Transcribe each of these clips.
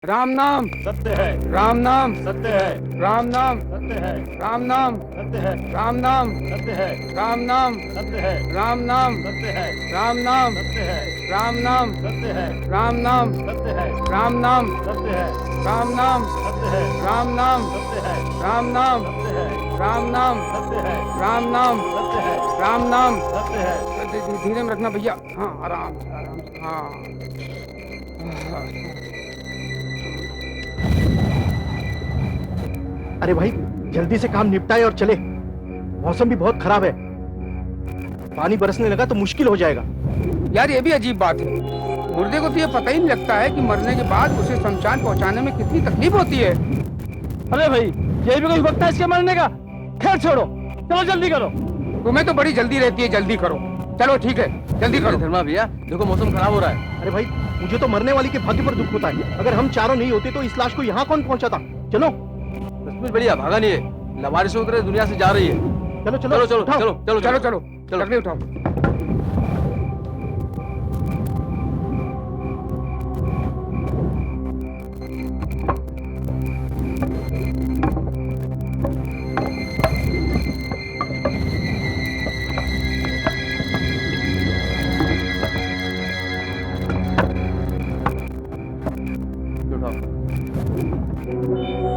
राम नाम सत्य है, राम नाम सत्य है, राम नाम सत्य है, राम नाम सत्य है, राम नाम सत्य है, राम नाम सत्य है, राम नाम सत्य है, राम नाम सत्य है, राम नाम सत्य है, राम नाम सत्य है, राम नाम सत्य है, राम नाम सत्य है, राम नाम सत्य है, राम नाम सत्य है, राम नाम सत्य है, राम नाम सत्य है, राम नाम सत्य है। धीरे में रखना भैया। हाँ, आराम से आराम से। हाँ। अरे भाई, जल्दी से काम निपटाए और चले। मौसम भी बहुत खराब है, पानी बरसने लगा तो मुश्किल हो जाएगा। यार ये भी अजीब बात है, मुर्दे को तो ये पता ही नहीं लगता है कि मरने के बाद उसे शमशान पहुंचाने में कितनी तकलीफ होती है। अरे भाई, ये भी कोई वक्त है इसके मरने का? खैर छोड़ो, चलो जल्दी करो। तुम्हें तो बड़ी जल्दी रहती है, जल्दी करो। चलो ठीक है, जल्दी करो। धर्मा भैया, देखो मौसम खराब हो रहा है। अरे भाई, मुझे तो मरने वाली के भाग्य पर दुख होता है। अगर हम चारों नहीं होते तो इस लाश को यहाँ कौन पहुंचाता? चलो। कश्मीर बढ़िया भागा नहीं है, लवारिश उतरे दुनिया से जा रही है। चलो चलो चलो चलो उठाओ। चलो चलो चलो चलो चलो। लकड़ी उठाओ। उठाओ।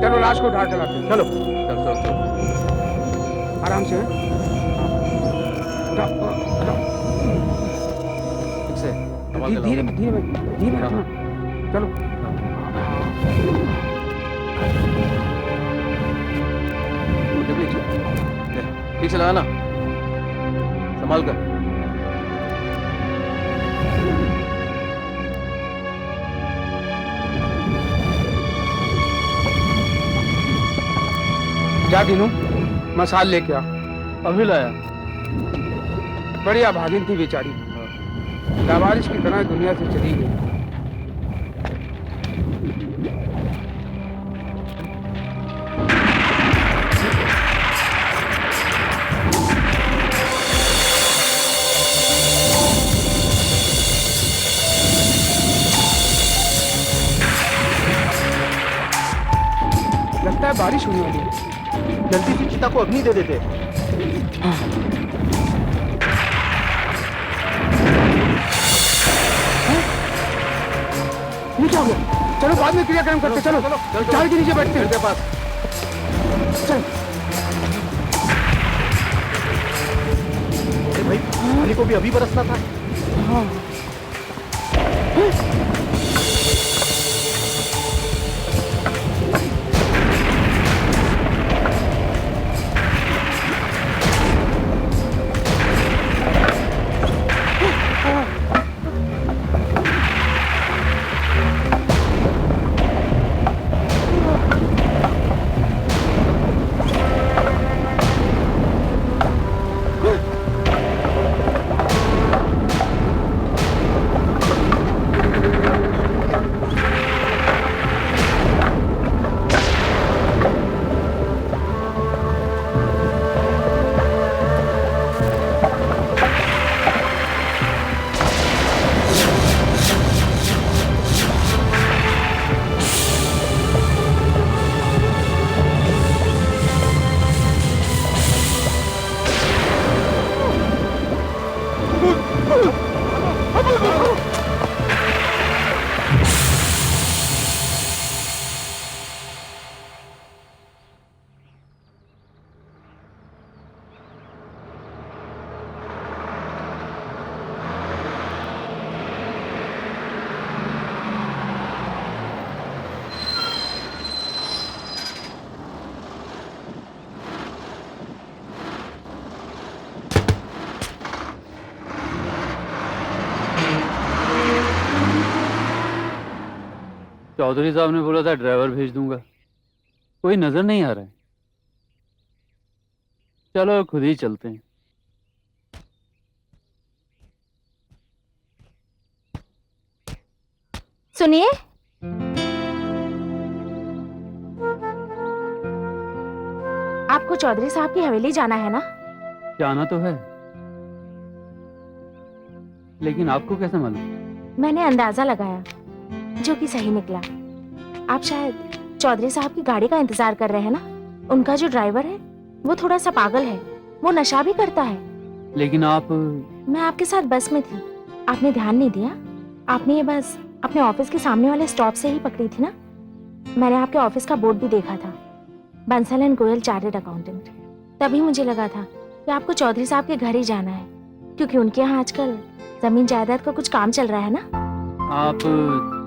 चलो लाश को उठा के लाते हैं। चलो। चलो चलो चलो। आराम से। उठाओ, उठाओ। ठीक से संभाल के धीरे लाओ। में धीरे में धीरे में रखना। चलो। मुझे भी ले, ठीक से लगाना, संभाल कर। जा दिनू, मसाल लेके आ। अभी लाया। बढ़िया भागिन थी बेचारी, लावारिश की तरह दुनिया से चली गई। लगता है बारिश होने वाली है। जल्दी से चिता को अग्नि दे देते। ये क्या हो गया? चलो बाद में क्रियाक्रम करते। चलो झाड़ के नीचे बैठते हैं। मेरे पास चल। अरे भाई, पानी को भी अभी बरसना था। हाँ। चौधरी साहब ने बोला था ड्राइवर भेज दूंगा, कोई नजर नहीं आ रहा है। चलो खुद ही चलते हैं। सुनिए, आपको चौधरी साहब की हवेली जाना है ना? जाना तो है, लेकिन आपको कैसे मालूम? मैंने अंदाजा लगाया, जो कि सही निकला। आप शायद चौधरी साहब की गाड़ी का इंतजार कर रहे हैं ना? उनका जो ड्राइवर है वो थोड़ा सा पागल है, वो नशा भी करता है। लेकिन आप मैं आपके साथ बस में थी, आपने ध्यान नहीं दिया। आपने ये बस अपने ऑफिस के सामने वाले स्टॉप से ही पकड़ी थी ना? मैंने आपके ऑफिस का बोर्ड भी देखा था, Bansal and Goyal chartered accountant. तभी मुझे लगा था कि आपको चौधरी साहब के घर ही जाना है, क्योंकि उनके यहाँ आजकल जमीन जायदाद का कुछ काम चल रहा है ना। आप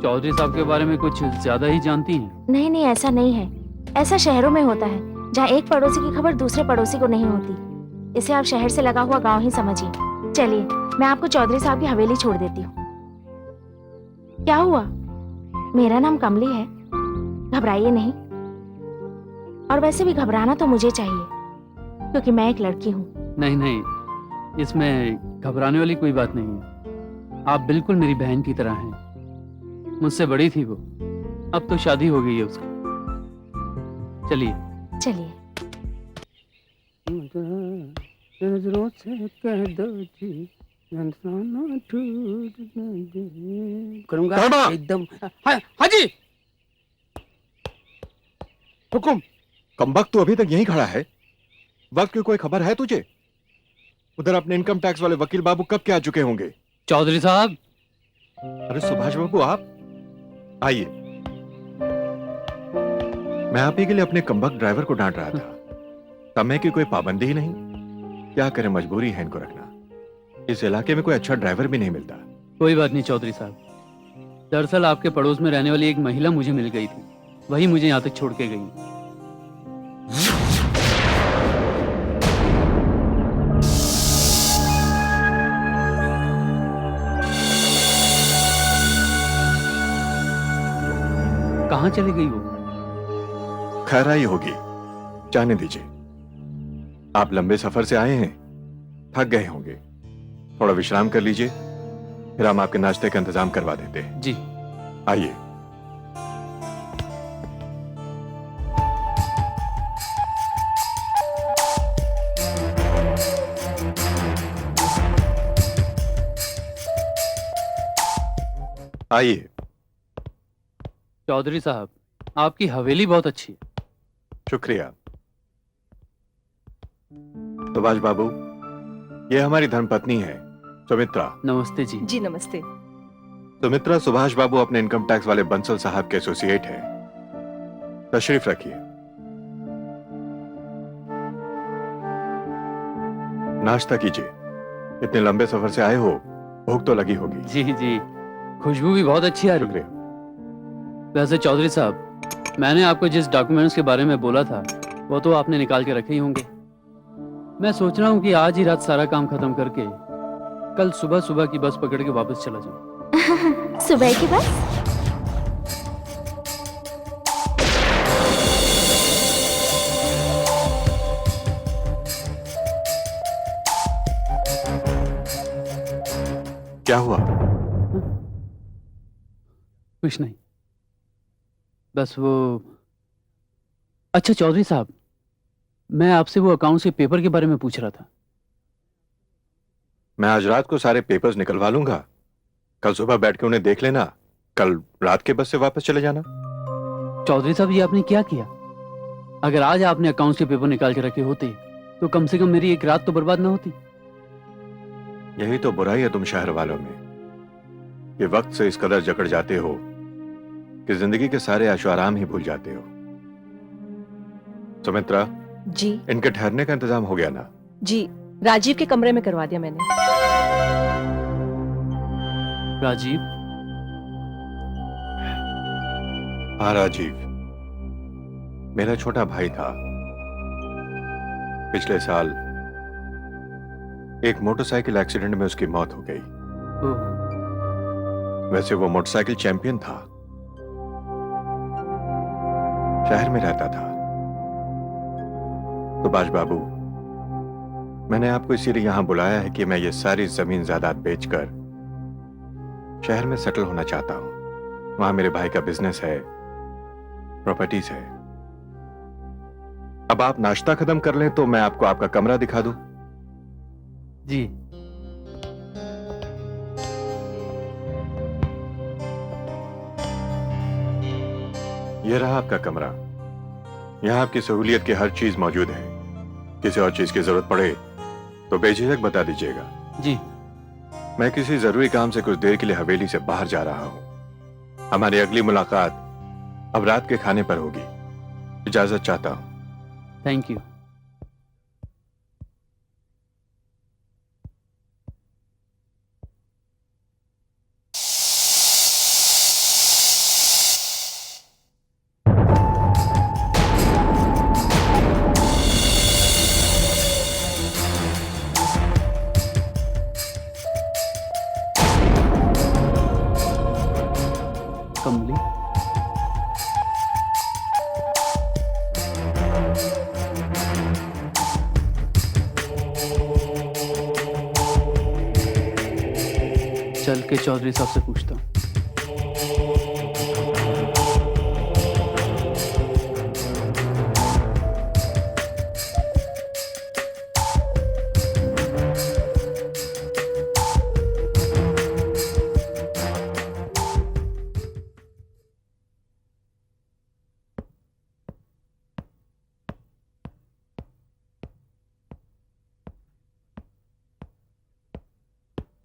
चौधरी साहब के बारे में कुछ ज्यादा ही जानती हैं। नहीं नहीं, ऐसा नहीं है। ऐसा शहरों में होता है जहाँ एक पड़ोसी की खबर दूसरे पड़ोसी को नहीं होती। इसे आप शहर से लगा हुआ गांव ही समझिए। चलिए, मैं आपको चौधरी साहब की हवेली छोड़ देती हूँ। क्या हुआ? मेरा नाम कमली है, घबराइए नहीं। और वैसे भी घबराना तो मुझे चाहिए, क्योंकि मैं एक लड़की हूँ। नहीं नहीं, इसमें घबराने वाली कोई बात नहीं है। आप बिल्कुल मेरी बहन की तरह हैं। मुझसे बड़ी थी वो, अब तो शादी हो गई है उसकी। चलिए चलिए। नजरों से कह दो जी, करूंगा धर्मा! एकदम। हाँ हाँ जी, हुकुम। कमबख्त तो अभी तक यहीं खड़ा है। वक्त की कोई खबर है तुझे? उधर अपने इनकम टैक्स वाले वकील बाबू कब के आ चुके होंगे? चौधरी साहब। अरे सुभाष बाबू, आप आइए। मैं आप ही के लिए अपने कमबख्त ड्राइवर को डांट रहा था। समय की कोई पाबंदी ही नहीं। क्या करें, मजबूरी है इनको रखना। इस इलाके में कोई अच्छा ड्राइवर भी नहीं मिलता। कोई बात नहीं चौधरी साहब, दरअसल आपके पड़ोस में रहने वाली एक महिला मुझे मिल गई थी, वही मुझे यहाँ तक छोड़ के गई। कहाँ चली गई वो? खैर आई होगी, जाने दीजिए। आप लंबे सफर से आए हैं, थक गए होंगे। थोड़ा विश्राम कर लीजिए, फिर हम आपके नाश्ते का इंतजाम करवा देते हैं। जी। आइए। आइए। चौधरी साहब, आपकी हवेली बहुत अच्छी है। शुक्रिया। सुभाष बाबू, ये हमारी धर्मपत्नी है सुमित्रा। नमस्ते जी। जी नमस्ते। सुमित्रा सुभाष बाबू अपने इनकम टैक्स वाले बंसल साहब के एसोसिएट हैं। तशरीफ रखिए। नाश्ता कीजिए। इतने लंबे सफर से आए हो, भूख तो लगी होगी। जी जी, खुशबू भी बहुत अच्छी आ रही है। शुक्रिया। वैसे चौधरी साहब, मैंने आपको जिस डॉक्यूमेंट्स के बारे में बोला था वो तो आपने निकाल के रखे ही होंगे। मैं सोच रहा हूँ कि आज ही रात सारा काम खत्म करके कल सुबह सुबह की बस पकड़ के वापस चला जाऊँ। सुबह की बस? क्या हुआ? कुछ नहीं, बस वो। अच्छा चौधरी साहब, मैं आपसे वो अकाउंट से पेपर के बारे में पूछ रहा था। मैं आज रात को सारे पेपर्स निकलवा लूंगा। कल सुबह बैठ के उन्हें देख लेना। कल रात के बस से वापस चले जाना। चौधरी साहब, ये आपने क्या किया? अगर आज आपने अकाउंट से पेपर निकाल के रखे होते तो कम से कम मेरी एक रात तो बर्बाद ना होती। यही तो बुराई है तुम शहर वालों में, कि वक्त से इस कदर जकड़ जाते हो कि जिंदगी के सारे ऐशो आराम ही भूल जाते हो। सुमित्रा, जी इनके ठहरने का इंतजाम हो गया ना? जी, राजीव के कमरे में करवा दिया मैंने। राजीव? हाँ राजीव, मेरा छोटा भाई था। पिछले साल एक मोटरसाइकिल एक्सीडेंट में उसकी मौत हो गई। ओह, वैसे वो मोटरसाइकिल चैंपियन था, शहर में रहता था। सुभाष बाबू, मैंने आपको इसीलिए यहां बुलाया है कि मैं ये सारी जमीन जायदाद बेचकर शहर में सेटल होना चाहता हूं। वहां मेरे भाई का बिजनेस है, प्रॉपर्टीज है। अब आप नाश्ता खत्म कर लें तो मैं आपको आपका कमरा दिखा दूं। जी। यह रहा आपका कमरा। यहाँ आपकी सहूलियत की हर चीज मौजूद है। किसी और चीज की जरूरत पड़े तो बेझिझक बता दीजिएगा। जी। मैं किसी जरूरी काम से कुछ देर के लिए हवेली से बाहर जा रहा हूं। हमारी अगली मुलाकात अब रात के खाने पर होगी। इजाजत चाहता हूं। Thank you. कमली, चल के चौधरी साहब से पूछता हूँ।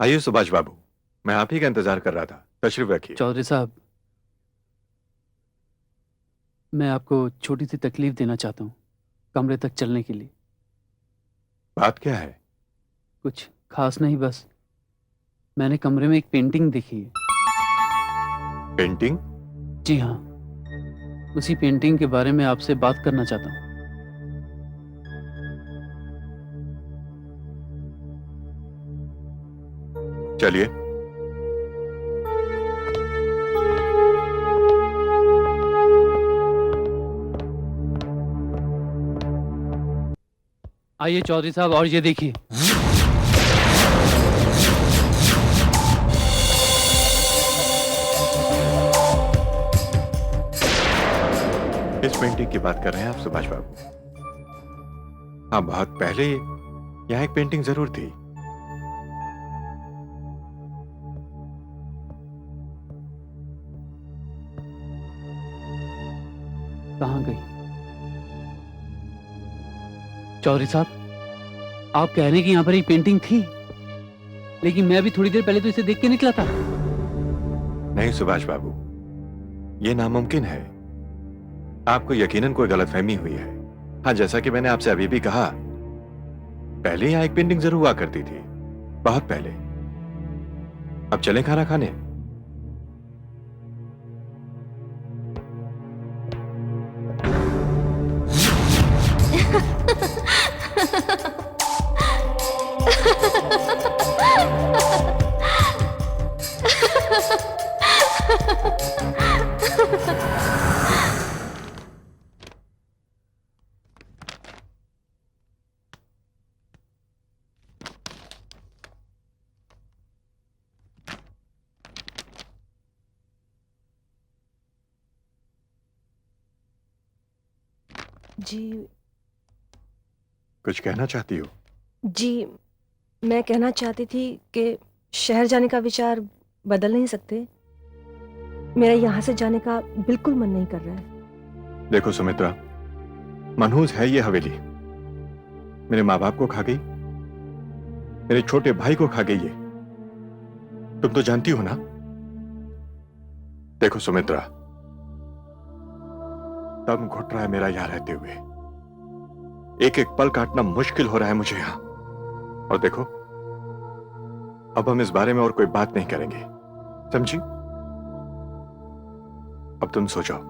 आइए सुभाष बाबू, मैं आप ही का इंतजार कर रहा था। तशरीफ रखिए। चौधरी साहब, मैं आपको छोटी सी तकलीफ देना चाहता हूँ कमरे तक चलने के लिए। बात क्या है? कुछ खास नहीं, बस मैंने कमरे में एक पेंटिंग देखी है। पेंटिंग? जी हाँ, उसी पेंटिंग के बारे में आपसे बात करना चाहता हूँ। चलिए। आइए चौधरी साहब, और ये देखिए। इस पेंटिंग की बात कर रहे हैं आप सुभाष बाबू? हाँ, बहुत पहले यहाँ एक पेंटिंग जरूर थी। कहाँ गई? चौधरी साहब, आप कह रहे हैं कि यहाँ पर एक पेंटिंग थी, लेकिन मैं भी थोड़ी देर पहले तो इसे देख के निकला था। नहीं सुभाष बाबू, यह नामुमकिन है। आपको यकीनन कोई गलतफहमी हुई है। हाँ, जैसा कि मैंने आपसे अभी भी कहा, पहले यहाँ एक पेंटिंग जरूर हुआ करती थी, बहुत पहले। अब चलें खाना खाने। जी। कुछ कहना चाहती हो? जी, मैं कहना चाहती थी कि शहर जाने का विचार बदल नहीं सकते। मेरा यहाँ से जाने का बिल्कुल मन नहीं कर रहा है। देखो सुमित्रा, मनहूस है ये हवेली। मेरे माँ बाप को खा गई, मेरे छोटे भाई को खा गई ये। तुम तो जानती हो ना। देखो सुमित्रा, दम घुट रहा है मेरा यहां रहते हुए। एक एक पल काटना मुश्किल हो रहा है मुझे यहां। और देखो, अब हम इस बारे में और कोई बात नहीं करेंगे, समझी? अब तुम सो जाओ।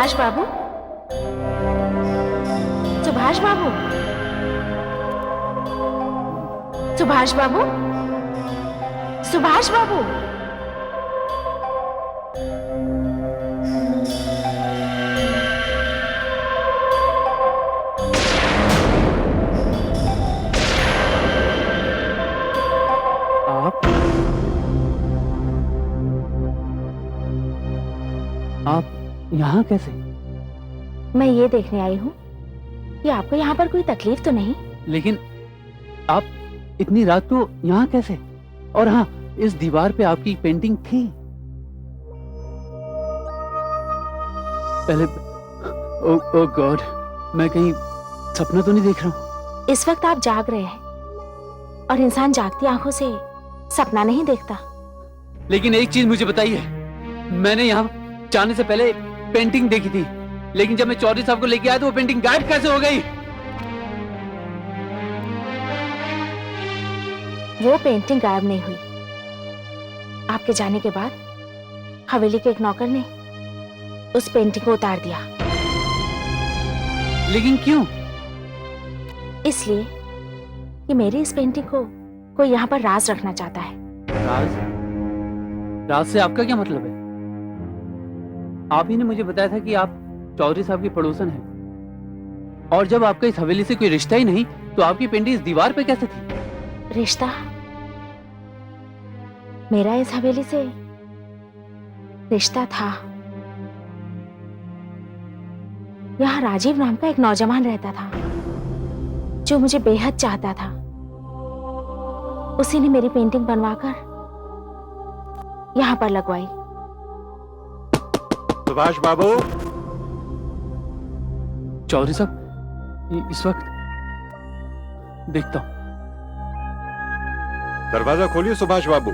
सुभाष बाबू, सुभाष बाबू, सुभाष बाबू, सुभाष बाबू। आप यहाँ कैसे? मैं ये देखने आई हूँ कि आपको यहाँ पर कोई तकलीफ तो नहीं। लेकिन आप इतनी रात को यहाँ कैसे? और हाँ, इस दीवार पे आपकी पेंटिंग थी। पहले ओ गॉड, मैं कहीं सपना तो नहीं देख रहा हूँ? इस वक्त आप जाग रहे हैं और इंसान जागती आंखों से सपना नहीं देखता। लेकिन एक चीज मुझे बताइए, मैंने यहाँ जाने से पहले पेंटिंग देखी थी, लेकिन जब मैं चौधरी साहब को लेके आया तो वो पेंटिंग गायब कैसे हो गई? वो पेंटिंग गायब नहीं हुई। आपके जाने के बाद हवेली के एक नौकर ने उस पेंटिंग को उतार दिया। लेकिन क्यों? इसलिए कि मेरी इस पेंटिंग को कोई यहाँ पर राज रखना चाहता है। राज? राज से आपका क्या मतलब है? आप ही ने मुझे बताया था कि आप चौधरी साहब की पड़ोसन हैं, और जब आपका इस हवेली से कोई रिश्ता ही नहीं तो आपकी पेंटिंग इस दीवार पे कैसे थी? रिश्ता? मेरा इस हवेली से रिश्ता था। यहाँ राजीव नाम का एक नौजवान रहता था जो मुझे बेहद चाहता था। उसी ने मेरी पेंटिंग बनवाकर यहाँ पर लगवाई। सुभाष बाबू। चौधरी साहब, इस वक्त देखता हूं। दरवाजा खोलिए सुभाष बाबू।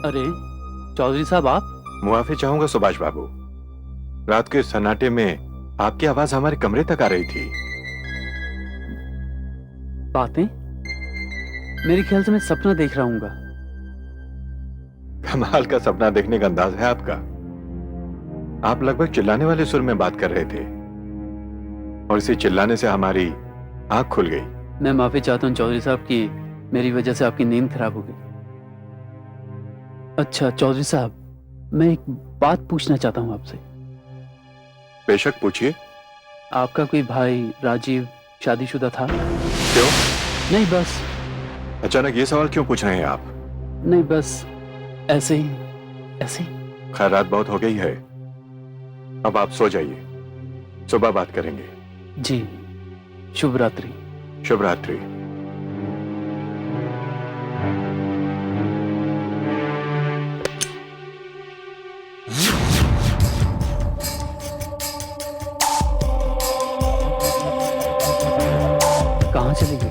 अरे चौधरी साहब, आप? मुआफी चाहूंगा सुभाष बाबू। रात के सन्नाटे में आपकी आवाज हमारे कमरे तक आ रही थी। बातें? मेरे ख्याल से मैं सपना देख रहा हूँगा। कमाल का सपना देखने का अंदाज है आपका। आप लगभग चिल्लाने वाले सुर में बात कर रहे थे और इसी चिल्लाने से हमारी आंख खुल गई। मैं माफी चाहता हूँ चौधरी साहब कि मेरी वजह से आपकी नींद खराब हो गई। अच्छा चौधरी साहब, मैं एक बात पूछना चाहता हूँ आपसे। बेशक पूछिए। आपका कोई भाई राजीव शादीशुदा था? क्यों? नहीं बस। अचानक ये सवाल क्यों पूछ रहे हैं आप? नहीं बस ऐसे ही, ऐसे ही। खैर रात बहुत हो गई है, अब आप सो जाइए, सुबह बात करेंगे। जी, शुभ रात्रि। शुभ रात्रि। कहाँ चली गई?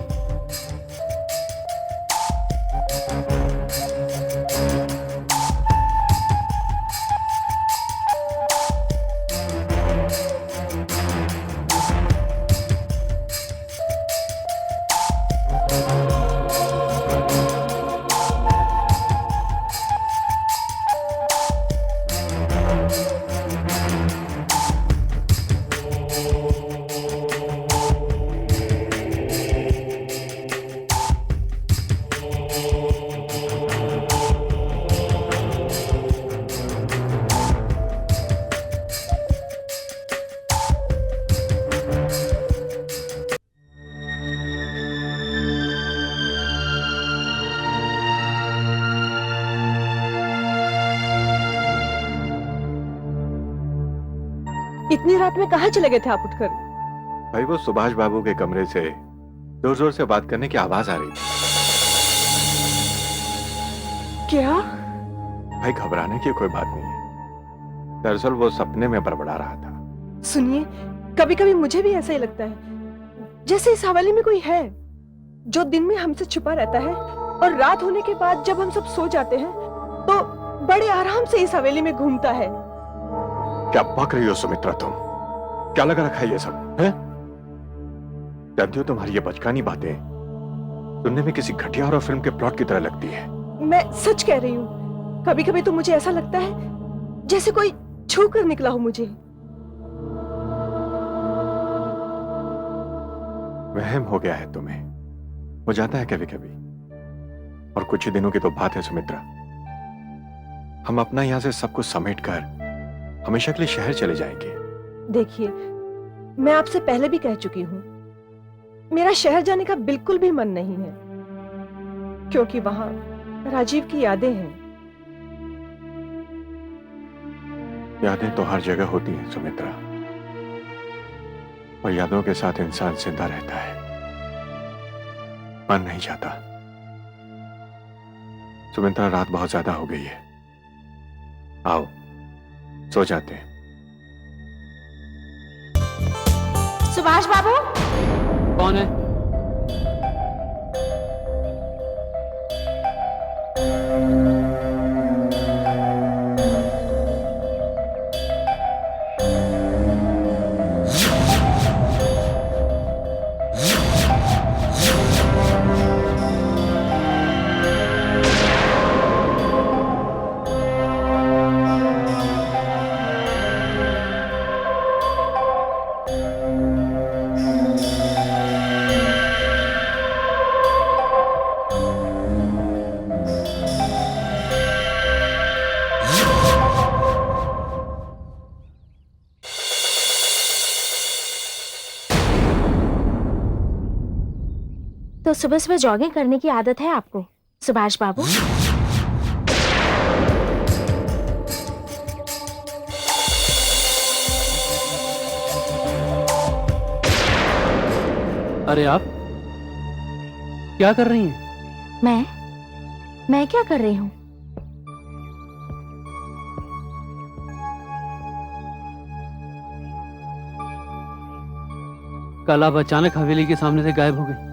इतनी रात में कहाँ चले गए थे आप उठकर? भाई वो सुभाष बाबू के कमरे से जोर जोर से बात करने की आवाज आ रही थी। क्या? भाई घबराने की कोई बात नहीं है, दरअसल वो सपने में बड़बड़ा रहा था। सुनिए, कभी कभी मुझे भी ऐसा ही लगता है जैसे इस हवेली में कोई है जो दिन में हमसे छुपा रहता है और रात होने के बाद जब हम सब सो जाते हैं तो बड़े आराम से इस हवेली में घूमता है। क्या बक रही हो सुमित्रा तुम? क्या लगा रखा है ये सब है? जानती हो तुम्हारी ये बचकानी बातें सुनने में किसी घटिया हॉरर फिल्म के प्लॉट की तरह लगती है। मैं सच कह रही हूँ, कभी कभी तो मुझे ऐसा लगता है जैसे कोई छू कर निकला हो मुझे। वहम हो गया है तुम्हें, हो जाता है कभी कभी। और कुछ ही दिनों की तो बात है सुमित्रा, हम अपना यहां से सब कुछ समेट कर हमेशा के लिए शहर चले जाएंगे। देखिए, मैं आपसे पहले भी कह चुकी हूँ, मेरा शहर जाने का बिल्कुल भी मन नहीं है, क्योंकि वहां राजीव की यादें हैं। यादें तो हर जगह होती हैं सुमित्रा, और यादों के साथ इंसान जिंदा रहता है, मर नहीं जाता। सुमित्रा, रात बहुत ज्यादा हो गई है, आओ सो जाते हैं। सुभाष बाबू, कौन है? तो सुबह सुबह जॉगिंग करने की आदत है आपको, सुभाष बाबू? अरे आप क्या कर रही हैं? मैं क्या कर रही हूँ? कल आप अचानक हवेली के सामने से गायब हो गई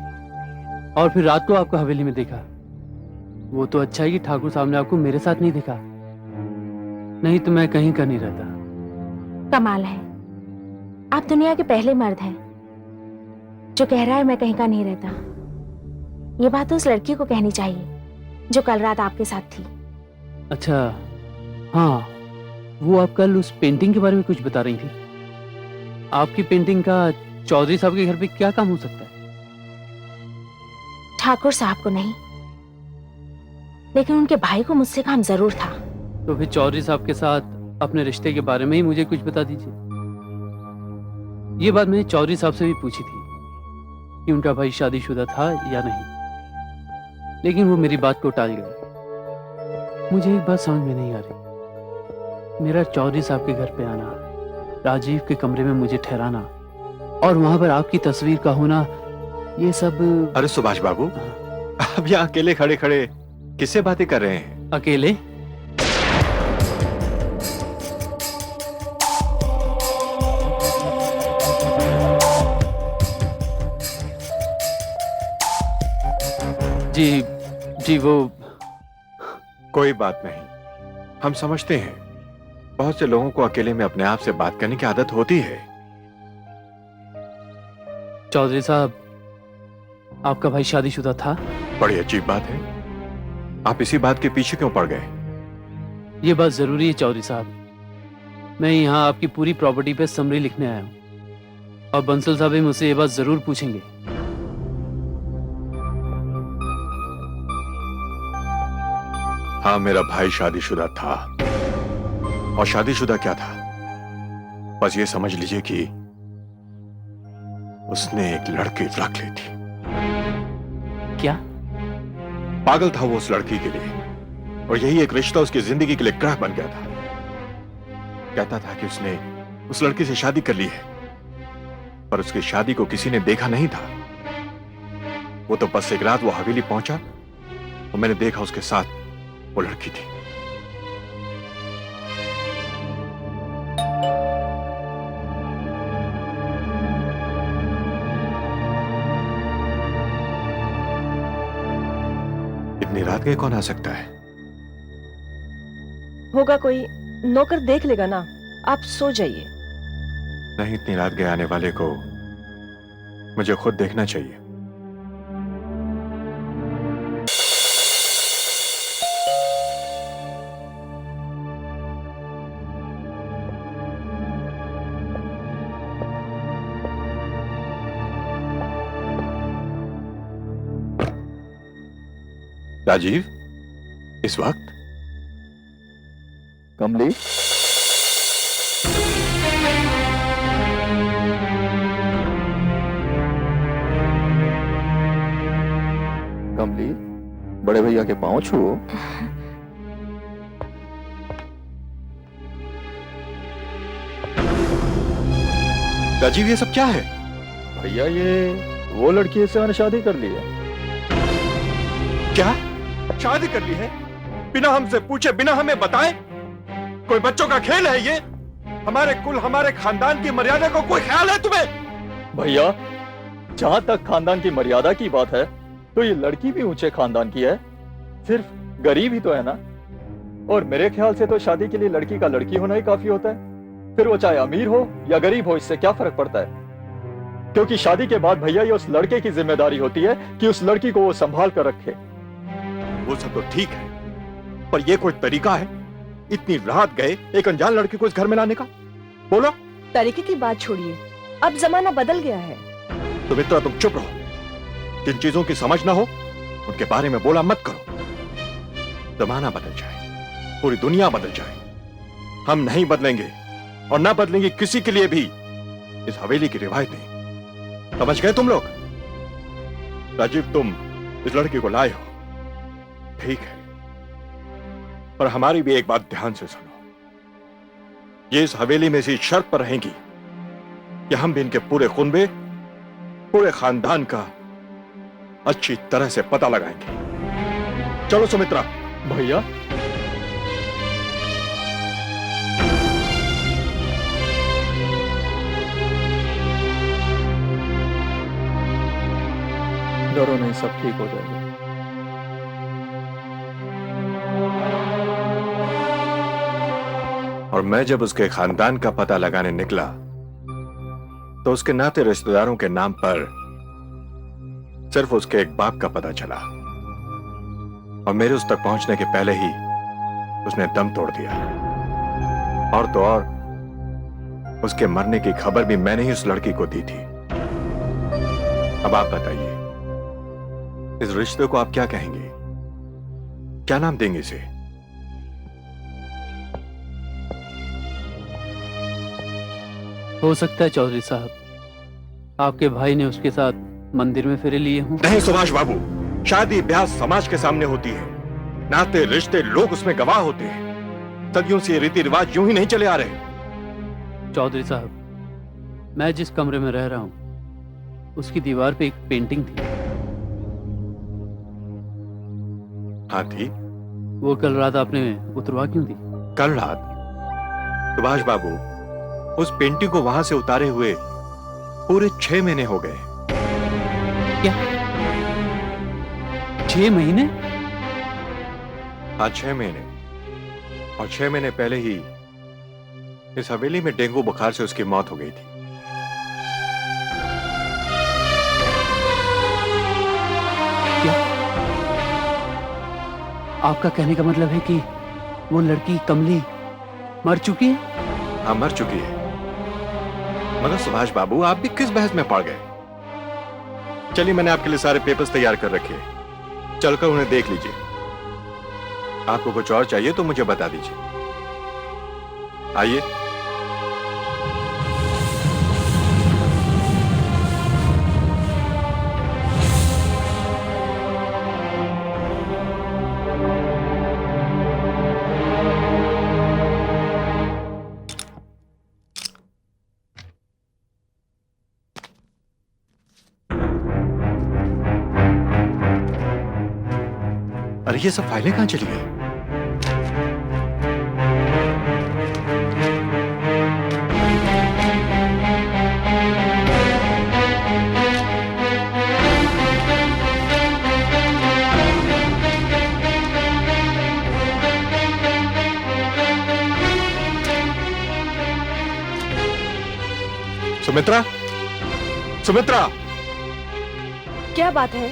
और फिर रात को आपको हवेली में देखा। वो तो अच्छा है कि ठाकुर साहब ने आपको मेरे साथ नहीं देखा, नहीं तो मैं कहीं का नहीं रहता। कमाल है, आप दुनिया के पहले मर्द हैं जो कह रहा है मैं कहीं का नहीं रहता। ये बात तो उस लड़की को कहनी चाहिए जो कल रात आपके साथ थी। अच्छा, हाँ, वो आप कल उस पेंटिंग के बारे में कुछ बता रही थी। आपकी पेंटिंग का चौधरी साहब के घर पे क्या काम हो सकता है? ठाकुर साहब को नहीं, लेकिन उनके भाई को मुझसे काम जरूर था। तो फिर चौधरी साहब के साथ अपने रिश्ते के बारे में ही मुझे कुछ बता दीजिए। ये बात मैंने चौधरी साहब से भी पूछी थी कि उनका भाई शादीशुदा था या नहीं, लेकिन वो मेरी बात को टाल गए। मुझे एक बात समझ में नहीं आ रही, मेरा चौधरी साहब के घर पे आना, राजीव के कमरे में मुझे ठहराना और वहां पर आपकी तस्वीर का होना, ये सब। अरे सुभाष बाबू, अब यहाँ अकेले खड़े खड़े किससे बातें कर रहे हैं? अकेले? जी वो कोई बात नहीं, हम समझते हैं बहुत से लोगों को अकेले में अपने आप से बात करने की आदत होती है। चौधरी साहब, आपका भाई शादीशुदा था? बड़ी अजीब बात है, आप इसी बात के पीछे क्यों पड़ गए? ये बात जरूरी है चौधरी साहब, मैं यहाँ आपकी पूरी प्रॉपर्टी पे समरी लिखने आया हूँ और बंसल साहब भी मुझसे ये बात जरूर पूछेंगे। हाँ, मेरा भाई शादीशुदा था, और शादीशुदा क्या था, बस ये समझ लीजिए कि उसने एक लड़की रख ली थी। क्या? पागल था वो उस लड़की के लिए, और यही एक रिश्ता उसकी जिंदगी के लिए ग्रह बन गया था। कहता था कि उसने उस लड़की से शादी कर ली है, पर उसकी शादी को किसी ने देखा नहीं था। वो तो बस एक रात वो हवेली पहुंचा और मैंने देखा उसके साथ वो लड़की थी। इतनी रात के कौन आ सकता है? होगा कोई नौकर, देख लेगा ना, आप सो जाइए। नहीं, इतनी रात गए आने वाले को मुझे खुद देखना चाहिए। राजीव, इस वक्त? कमली, कमली, बड़े भैया के पांव छुओ। राजीव, ये सब क्या है? भैया, ये वो लड़की है, इससे मैंने शादी कर ली है। क्या शादी कर ली है? बिना हमसे पूछे, बिना हमें बताए? कोई बच्चों का खेल है ये? हमारे कुल, हमारे खानदान की मर्यादा को कोई ख्याल है तुम्हें? भैया, जहां तक खानदान की मर्यादा की बात है, तो ये लड़की भी ऊंचे खानदान की है, सिर्फ गरीब ही तो है ना। और मेरे ख्याल से तो शादी के लिए लड़की का लड़की होना ही काफी होता है। फिर वो चाहे अमीर हो या गरीब हो, इससे क्या फर्क पड़ता है? क्योंकि शादी के बाद भैया, ये उस लड़के की जिम्मेदारी होती है कि उस लड़की को वो संभाल कर रखे। वो सब तो ठीक है, पर ये कोई तरीका है इतनी रात गए एक अनजान लड़की को इस घर में लाने का? बोलो। तरीके की बात छोड़िए, अब जमाना बदल गया है। तो मित्रा, तुम चुप रहो। जिन चीजों की समझ ना हो उनके बारे में बोला मत करो। जमाना बदल जाए, पूरी दुनिया बदल जाए, हम नहीं बदलेंगे और ना बदलेंगे किसी के लिए भी इस हवेली की रिवायतें। समझ गए तुम लोग? राजीव, तुम इस लड़की को लाए हो, ठीक है, पर हमारी भी एक बात ध्यान से सुनो। ये इस हवेली में इसी शर्त पर रहेंगी कि हम भी इनके पूरे कुनबे, पूरे खानदान का अच्छी तरह से पता लगाएंगे। चलो सुमित्रा। भैया, डरो नहीं, सब ठीक हो जाएगा। और मैं जब उसके खानदान का पता लगाने निकला तो उसके नाते रिश्तेदारों के नाम पर सिर्फ उसके एक बाप का पता चला, और मेरे उस तक पहुंचने के पहले ही उसने दम तोड़ दिया। और तो और उसके मरने की खबर भी मैंने ही उस लड़की को दी थी। अब आप बताइए, इस रिश्ते को आप क्या कहेंगे? क्या नाम देंगे इसे? हो सकता है चौधरी साहब, आपके भाई ने उसके साथ मंदिर में फेरे लिए हों। नहीं सुभाष बाबू, शादी ब्याह समाज के सामने होती है, नाते रिश्ते लोग उसमें गवाह होते हैं। सदियों से रीति रिवाज यूं ही नहीं चले आ रहे। चौधरी साहब, मैं जिस कमरे में रह रहा हूं, उसकी दीवार पे एक पेंटिंग थी। हाँ थी। वो कल रात आपने उतरवा क्यों दी? कल रात? सुभाष बाबू, उस पेंटिंग को वहां से उतारे हुए पूरे 6 महीने हो गए। क्या 6 महीने? हाँ, 6 महीने। और 6 महीने पहले ही इस हवेली में डेंगू बुखार से उसकी मौत हो गई थी। क्या आपका कहने का मतलब है कि वो लड़की कमली मर चुकी है? हाँ, मर चुकी है। मगर सुभाष बाबू, आप भी किस बहस में पड़ गए? चलिए, मैंने आपके लिए सारे पेपर्स तैयार कर रखे हैं, चलकर उन्हें देख लीजिए। आपको कुछ और चाहिए तो मुझे बता दीजिए। आइए। अरे, ये सब फाइलें कहां चली गई? सुमित्रा, सुमित्रा! क्या बात है?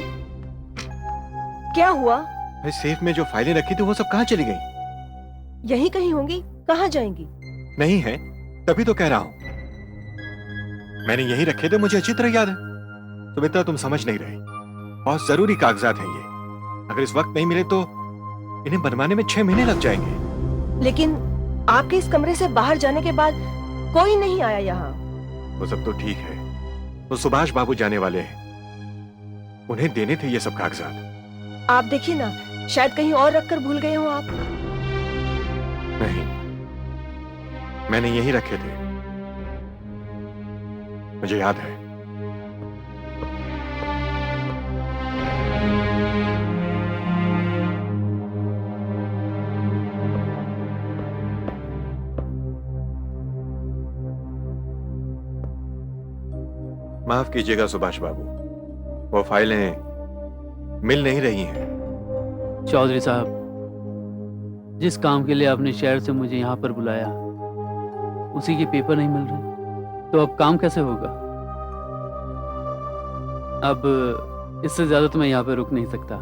क्या हुआ? भाई, सेफ में जो फाइलें रखी थी वो सब कहां चली गई? यहीं कहीं होंगी, कहाँ जाएंगी? नहीं है, तभी तो कह रहा हूं। मैंने यहीं रखे थे, मुझे अच्छी तरह याद है। सुमित्रा, तुम समझ नहीं रही। बहुत जरूरी कागजात हैं ये। अगर इस वक्त नहीं मिले तो इन्हें बनवाने में 6 महीने लग जाएंगे। लेकिन आपके इस कमरे से बाहर जाने के बाद कोई नहीं आया यहाँ। वो सब तो ठीक है, वो सुभाष बाबू जाने वाले हैं, उन्हें देने थे ये सब कागजात। आप देखिए ना, शायद कहीं और रखकर भूल गए हो आप। नहीं, मैंने यहीं रखे थे, मुझे याद है। माफ कीजिएगा सुभाष बाबू, वो फाइलें मिल नहीं रही हैं। चौधरी साहब, जिस काम के लिए आपने शहर से मुझे यहाँ पर बुलाया उसी के पेपर नहीं मिल रहे, तो अब काम कैसे होगा? अब इससे ज्यादा तो मैं यहाँ पर रुक नहीं सकता,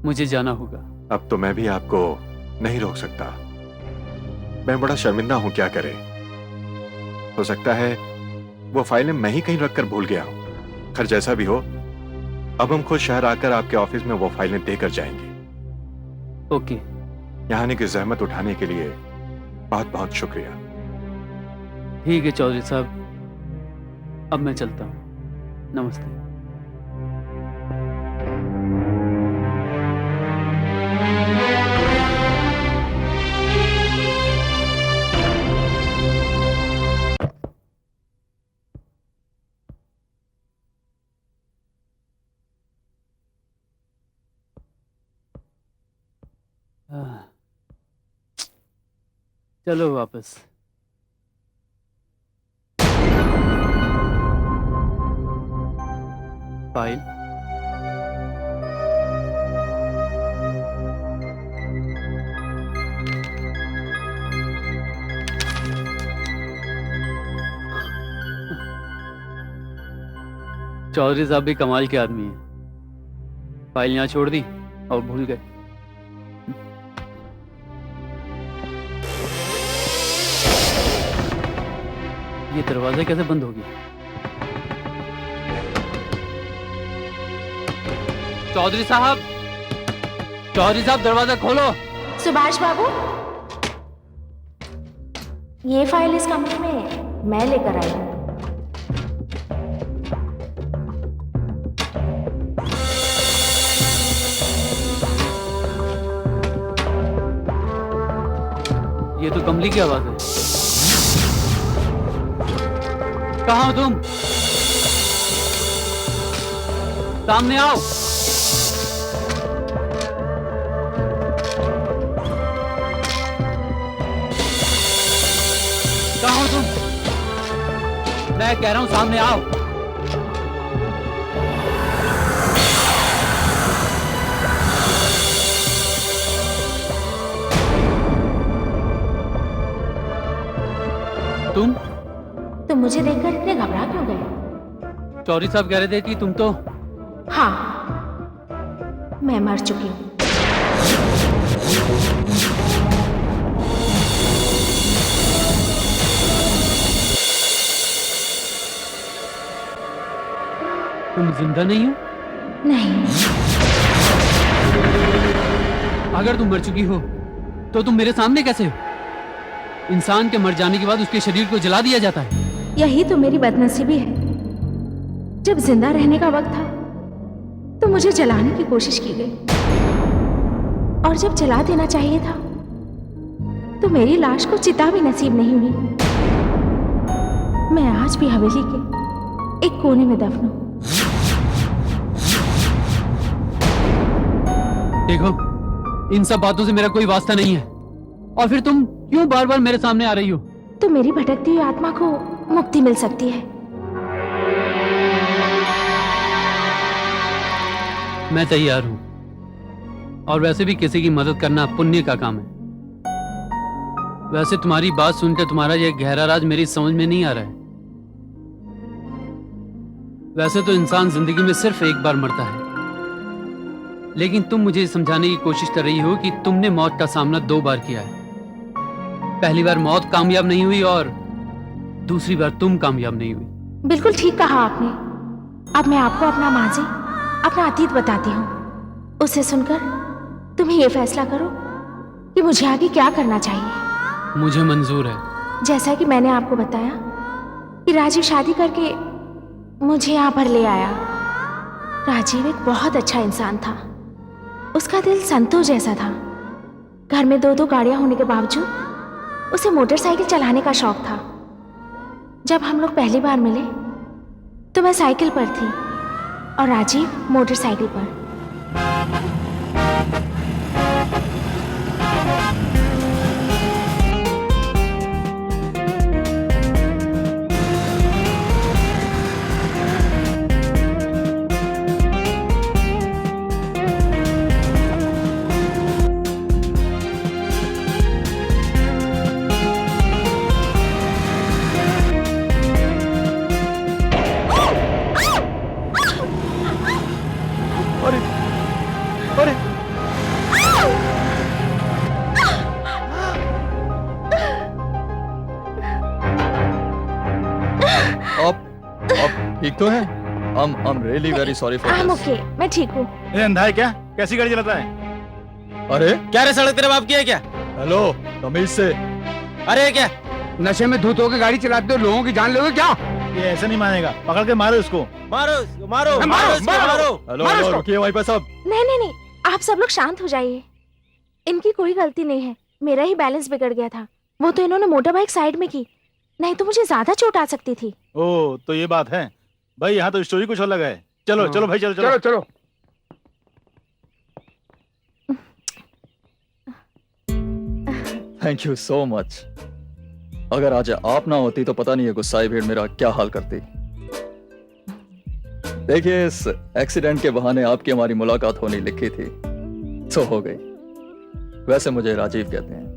मुझे जाना होगा। अब तो मैं भी आपको नहीं रोक सकता, मैं बड़ा शर्मिंदा हूं, क्या करें। हो सकता है वो फाइलें मैं ही कहीं रखकर भूल गया हूं। खैर जैसा भी हो, अब हम खुद शहर आकर आपके ऑफिस में वो फाइलें देकर जाएंगे। ओके। यहाँ आने की जहमत उठाने के लिए बहुत बहुत शुक्रिया। ठीक है चौधरी साहब, अब मैं चलता हूँ। नमस्ते। चलो वापस। फाइल चौधरी साहब भी कमाल के आदमी है, फाइल यहाँ छोड़ दी और भूल गए। ये दरवाजा कैसे बंद हो गया? चौधरी साहब, चौधरी साहब दरवाजा खोलो। सुभाष बाबू, ये फाइल इस कमरे में मैं लेकर आई हूँ। ये तो कमली की आवाज है। कहाँ हो तुम? सामने आओ। कहाँ हो तुम? मैं कह रहा हूं सामने आओ। तुम मुझे देखकर इतने घबरा क्यों गए? चौधरी साहब कह रहे थे कि तुम तो। हाँ, मैं मर चुकी हूँ। तुम जिंदा नहीं हो? नहीं। अगर तुम मर चुकी हो तो तुम मेरे सामने कैसे हो? इंसान के मर जाने के बाद उसके शरीर को जला दिया जाता है। यही तो मेरी बदनसीबी है। जब जिंदा रहने का वक्त था तो मुझे जलाने की कोशिश की गई, और जब जला देना चाहिए था तो मेरी लाश को चिता भी नसीब नहीं हुई। मैं आज भी हवेली के एक कोने में दफन हूं। देखो, इन सब बातों से मेरा कोई वास्ता नहीं है, और फिर तुम क्यों बार बार मेरे सामने आ रही हो? तो मेरी भटकती हुई आत्मा को मुक्ति मिल सकती है। मैं तैयार हूं, और वैसे भी किसी की मदद करना पुण्य का काम है। वैसे तुम्हारी बात सुनकर तुम्हारा यह गहरा राज मेरी समझ में नहीं आ रहा है। वैसे तो इंसान जिंदगी में सिर्फ एक बार मरता है, लेकिन तुम मुझे समझाने की कोशिश कर रही हो कि तुमने मौत का सामना 2 बार किया है। पहली बार मौत कामयाब नहीं हुई और दूसरी बार तुम कामयाब नहीं हुई। बिल्कुल ठीक कहा आपने। अब मैं आपको अपना माजी, अपना अतीत बताती हूँ। उसे सुनकर तुम ये फैसला करो कि मुझे आगे क्या करना चाहिए। मुझे मंजूर है। जैसा कि मैंने आपको बताया कि राजीव शादी करके मुझे यहाँ पर ले आया। राजीव एक बहुत अच्छा इंसान था। उसका दिल संतोष जैसा था। घर में 2-2 गाड़ियां होने के बावजूद उसे मोटरसाइकिल चलाने का शौक था। जब हम लोग पहली बार मिले तो मैं साइकिल पर थी और राजीव मोटरसाइकिल पर। अरे आप ठीक तो हैं? I'm really very sorry for I'm this. okay, मैं ठीक हूँ। ये अंधा है क्या? कैसी गाड़ी चलाता है? अरे क्या रे सड़क तेरे बाप की है क्या? हेलो, तमीज से। अरे क्या नशे में धुत होकर गाड़ी चलाते हो, लोगों की जान लोगे क्या? ये ऐसे नहीं मानेगा, पकड़ के मारो उसको। मारो मारो मारो, इसको, मारो। हेलो मारो हेलो, उसको। रुकिए वहीं पर सब। नहीं नहीं नहीं, आप सब लोग शांत हो जाइए। इनकी कोई गलती नहीं है, मेरा ही बैलेंस बिगड़ गया था। वो तो इन्होंने मोटर बाइक साइड में की, नहीं तो मुझे ज्यादा चोट आ सकती थी। ओ, तो ये बात है भाई। यहाँ तो स्टोरी कुछ अलग है। चलो हाँ। चलो भाई, चलो चलो चलो। Thank you so much. अगर आज आप ना होती तो पता नहीं है गुस्साई भीड़ मेरा क्या हाल करती। देखिए, इस एक्सीडेंट के बहाने आपकी हमारी मुलाकात होनी लिखी थी, सो हो गई। वैसे मुझे राजीव कहते हैं।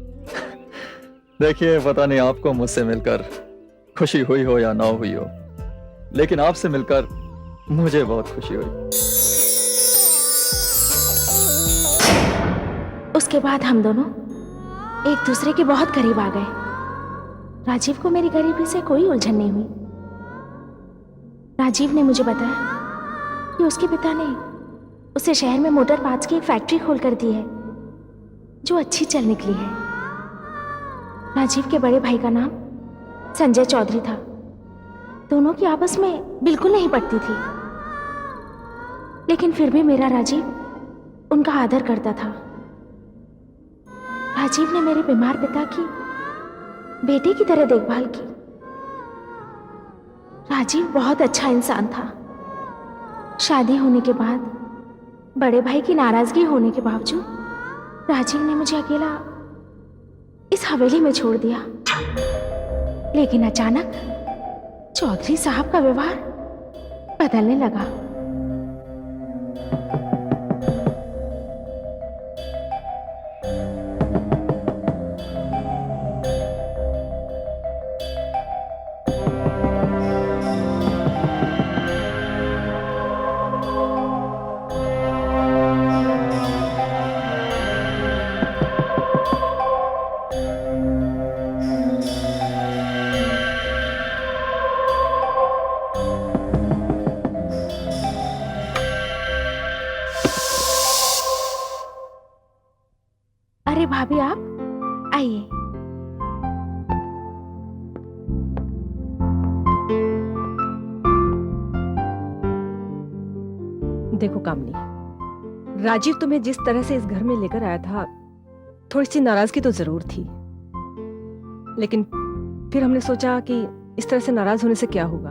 देखिए, पता नहीं आपको मुझसे मिलकर खुशी हुई हो या ना हुई हो, लेकिन आपसे मिलकर मुझे बहुत खुशी हुई। उसके बाद हम दोनों एक दूसरे के बहुत करीब आ गए। राजीव को मेरी गरीबी से कोई उलझन नहीं हुई। राजीव ने मुझे बताया कि उसके पिता ने उसे शहर में मोटर पार्ट्स की एक फैक्ट्री खोल कर दी है जो अच्छी चल निकली है। राजीव के बड़े भाई का नाम संजय चौधरी था। दोनों की आपस में बिल्कुल नहीं पटती थी, लेकिन फिर भी मेरा राजीव उनका आदर करता था। राजीव ने मेरे बीमार पिता की बेटे की तरह देखभाल की। राजीव बहुत अच्छा इंसान था। शादी होने के बाद बड़े भाई की नाराजगी होने के बावजूद राजीव ने मुझे अकेला इस हवेली में छोड़ दिया। लेकिन अचानक चौधरी साहब का व्यवहार बदलने लगा। अरे भाभी, आप आइए। देखो कामनी, राजीव तुम्हें जिस तरह से इस घर में लेकर आया था, थोड़ी सी नाराजगी तो जरूर थी, लेकिन फिर हमने सोचा कि इस तरह से नाराज होने से क्या होगा।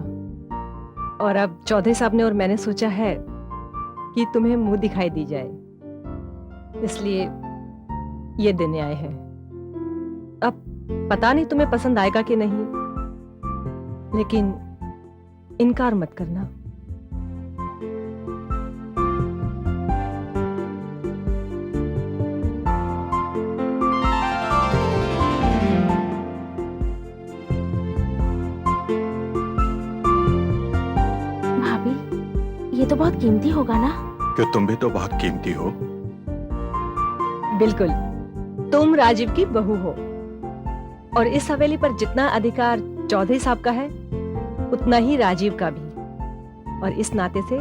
और अब चौधरी साहब ने और मैंने सोचा है कि तुम्हें मुंह दिखाई दी जाए, इसलिए ये देने आए हैं। अब पता नहीं तुम्हें पसंद आएगा कि नहीं, लेकिन इनकार मत करना। भाभी, ये तो बहुत कीमती होगा ना? कि तुम भी तो बहुत कीमती हो। बिल्कुल, तुम राजीव की बहू हो और इस हवेली पर जितना अधिकार चौधरी साहब का है उतना ही राजीव का भी, और इस नाते से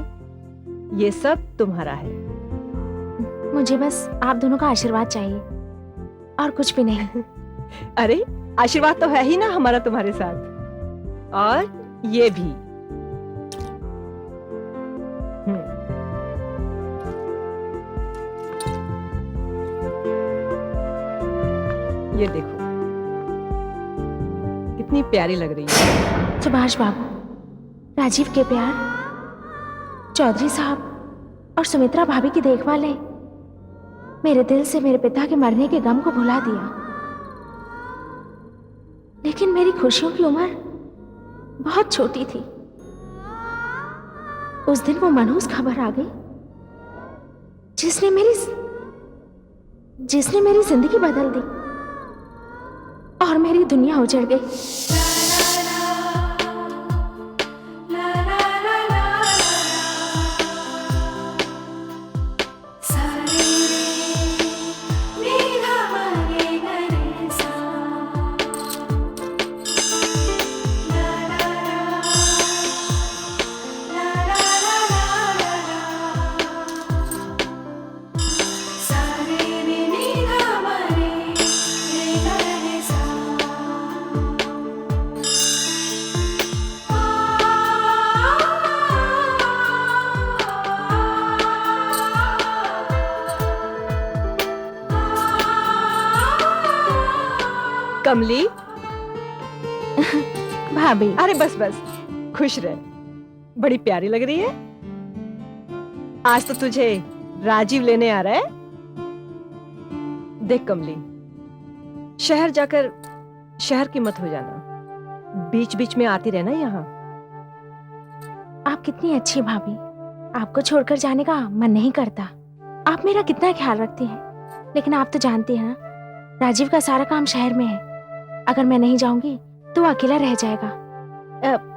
ये सब तुम्हारा है। मुझे बस आप दोनों का आशीर्वाद चाहिए और कुछ भी नहीं। अरे आशीर्वाद तो है ही ना हमारा तुम्हारे साथ, और ये भी। ये देखो कितनी प्यारी लग रही है। सुभाष बाबू, राजीव के प्यार, चौधरी साहब और सुमित्रा भाभी की देखभाल ने मेरे दिल से मेरे पिता के मरने के गम को भुला दिया। लेकिन मेरी खुशियों की उम्र बहुत छोटी थी। उस दिन वो मनहूस खबर आ गई जिसने मेरी जिंदगी बदल दी और मेरी दुनिया उजड़ गई। कमली, भाभी, अरे बस बस, खुश रह, बड़ी प्यारी लग रही है। आज तो तुझे राजीव लेने आ रहा है। देख कमली, शहर जाकर शहर की मत हो जाना, बीच बीच में आती रहना यहाँ। आप कितनी अच्छी भाभी, आपको छोड़कर जाने का मन नहीं करता। आप मेरा कितना ख्याल रखती हैं, लेकिन आप तो जानती हैं ना, राजीव का सारा काम शहर में है। अगर मैं नहीं जाऊंगी तो वो अकेला रह जाएगा।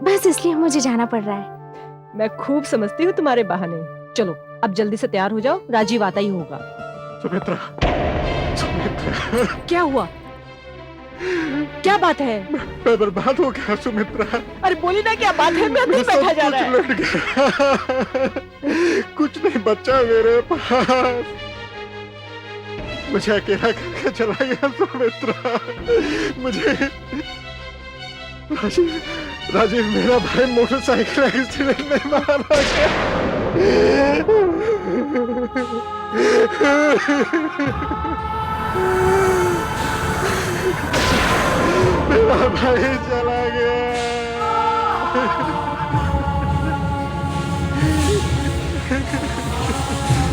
बस इसलिए मुझे जाना पड़ रहा है। मैं खूब समझती हूँ तुम्हारे बहाने। चलो अब जल्दी से तैयार हो जाओ, राजीव आता ही होगा। सुमित्रा, क्या हुआ? क्या बात है? मैं बर्बाद हो गया सुमित्रा। अरे बोली ना क्या बात है? मैं नहीं बैठा जा रहा है। लुट गया। कुछ नहीं बचा मेरे पास। मुझे अकेला करके चला गया सुमित्रा। मुझे राजीव मेरा भाई मोटरसाइकिल एक्सीडेंट में मारा गया। मेरा भाई चला गया।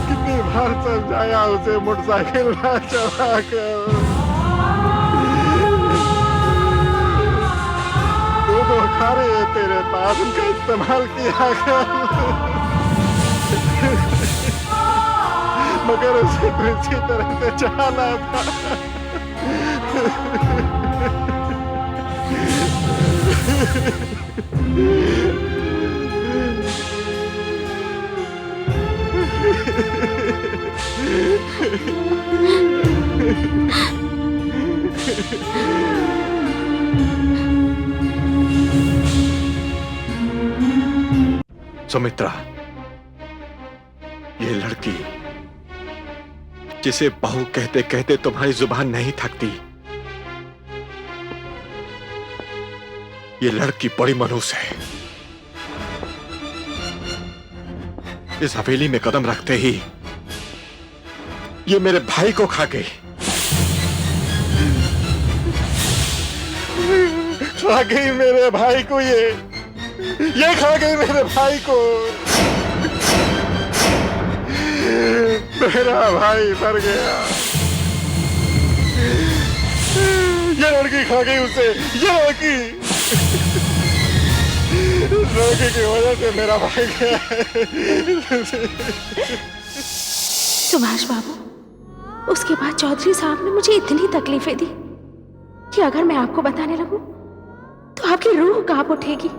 कितनी बार समझाया उसे मोटरसाइकिल ना चला कर। दो खारे तेरे पास, उनका इस्तेमाल किया कर। मगर उसे तो इसी तरह से चलाना था। सुमित्रा, ये लड़की जिसे बहू कहते कहते तुम्हारी जुबान नहीं थकती, ये लड़की बड़ी मनहूस है। इस हवेली में कदम रखते ही ये मेरे भाई को खा गई। खा गई मेरे भाई को, ये खा गई मेरे भाई को। मेरा भाई मर गया। ये लड़की खा गई उसे। ये लड़की की वजह से मेरा भाई गया। सुभाष बाबू, उसके बाद चौधरी साहब ने मुझे इतनी तकलीफें दी कि अगर मैं आपको बताने लगूं तो आपकी रूह कांप उठेगी।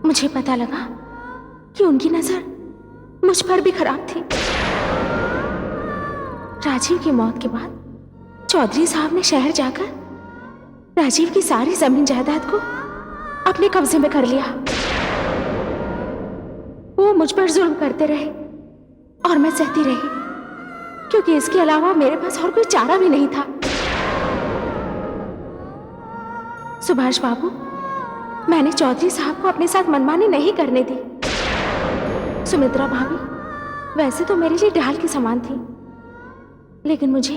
मुझे पता लगा कि उनकी नजर मुझ पर भी खराब थी। राजीव की मौत के बाद चौधरी साहब ने शहर जाकर राजीव की सारी जमीन जायदाद को अपने कब्जे में कर लिया। वो मुझ पर जुल्म करते रहे और मैं सहती रही, क्योंकि इसके अलावा मेरे पास और कोई चारा भी नहीं था। सुभाष बाबू, मैंने चौधरी साहब को अपने साथ मनमानी नहीं करने दी। सुमित्रा भाभी वैसे तो मेरे लिए ढाल के समान थी, लेकिन मुझे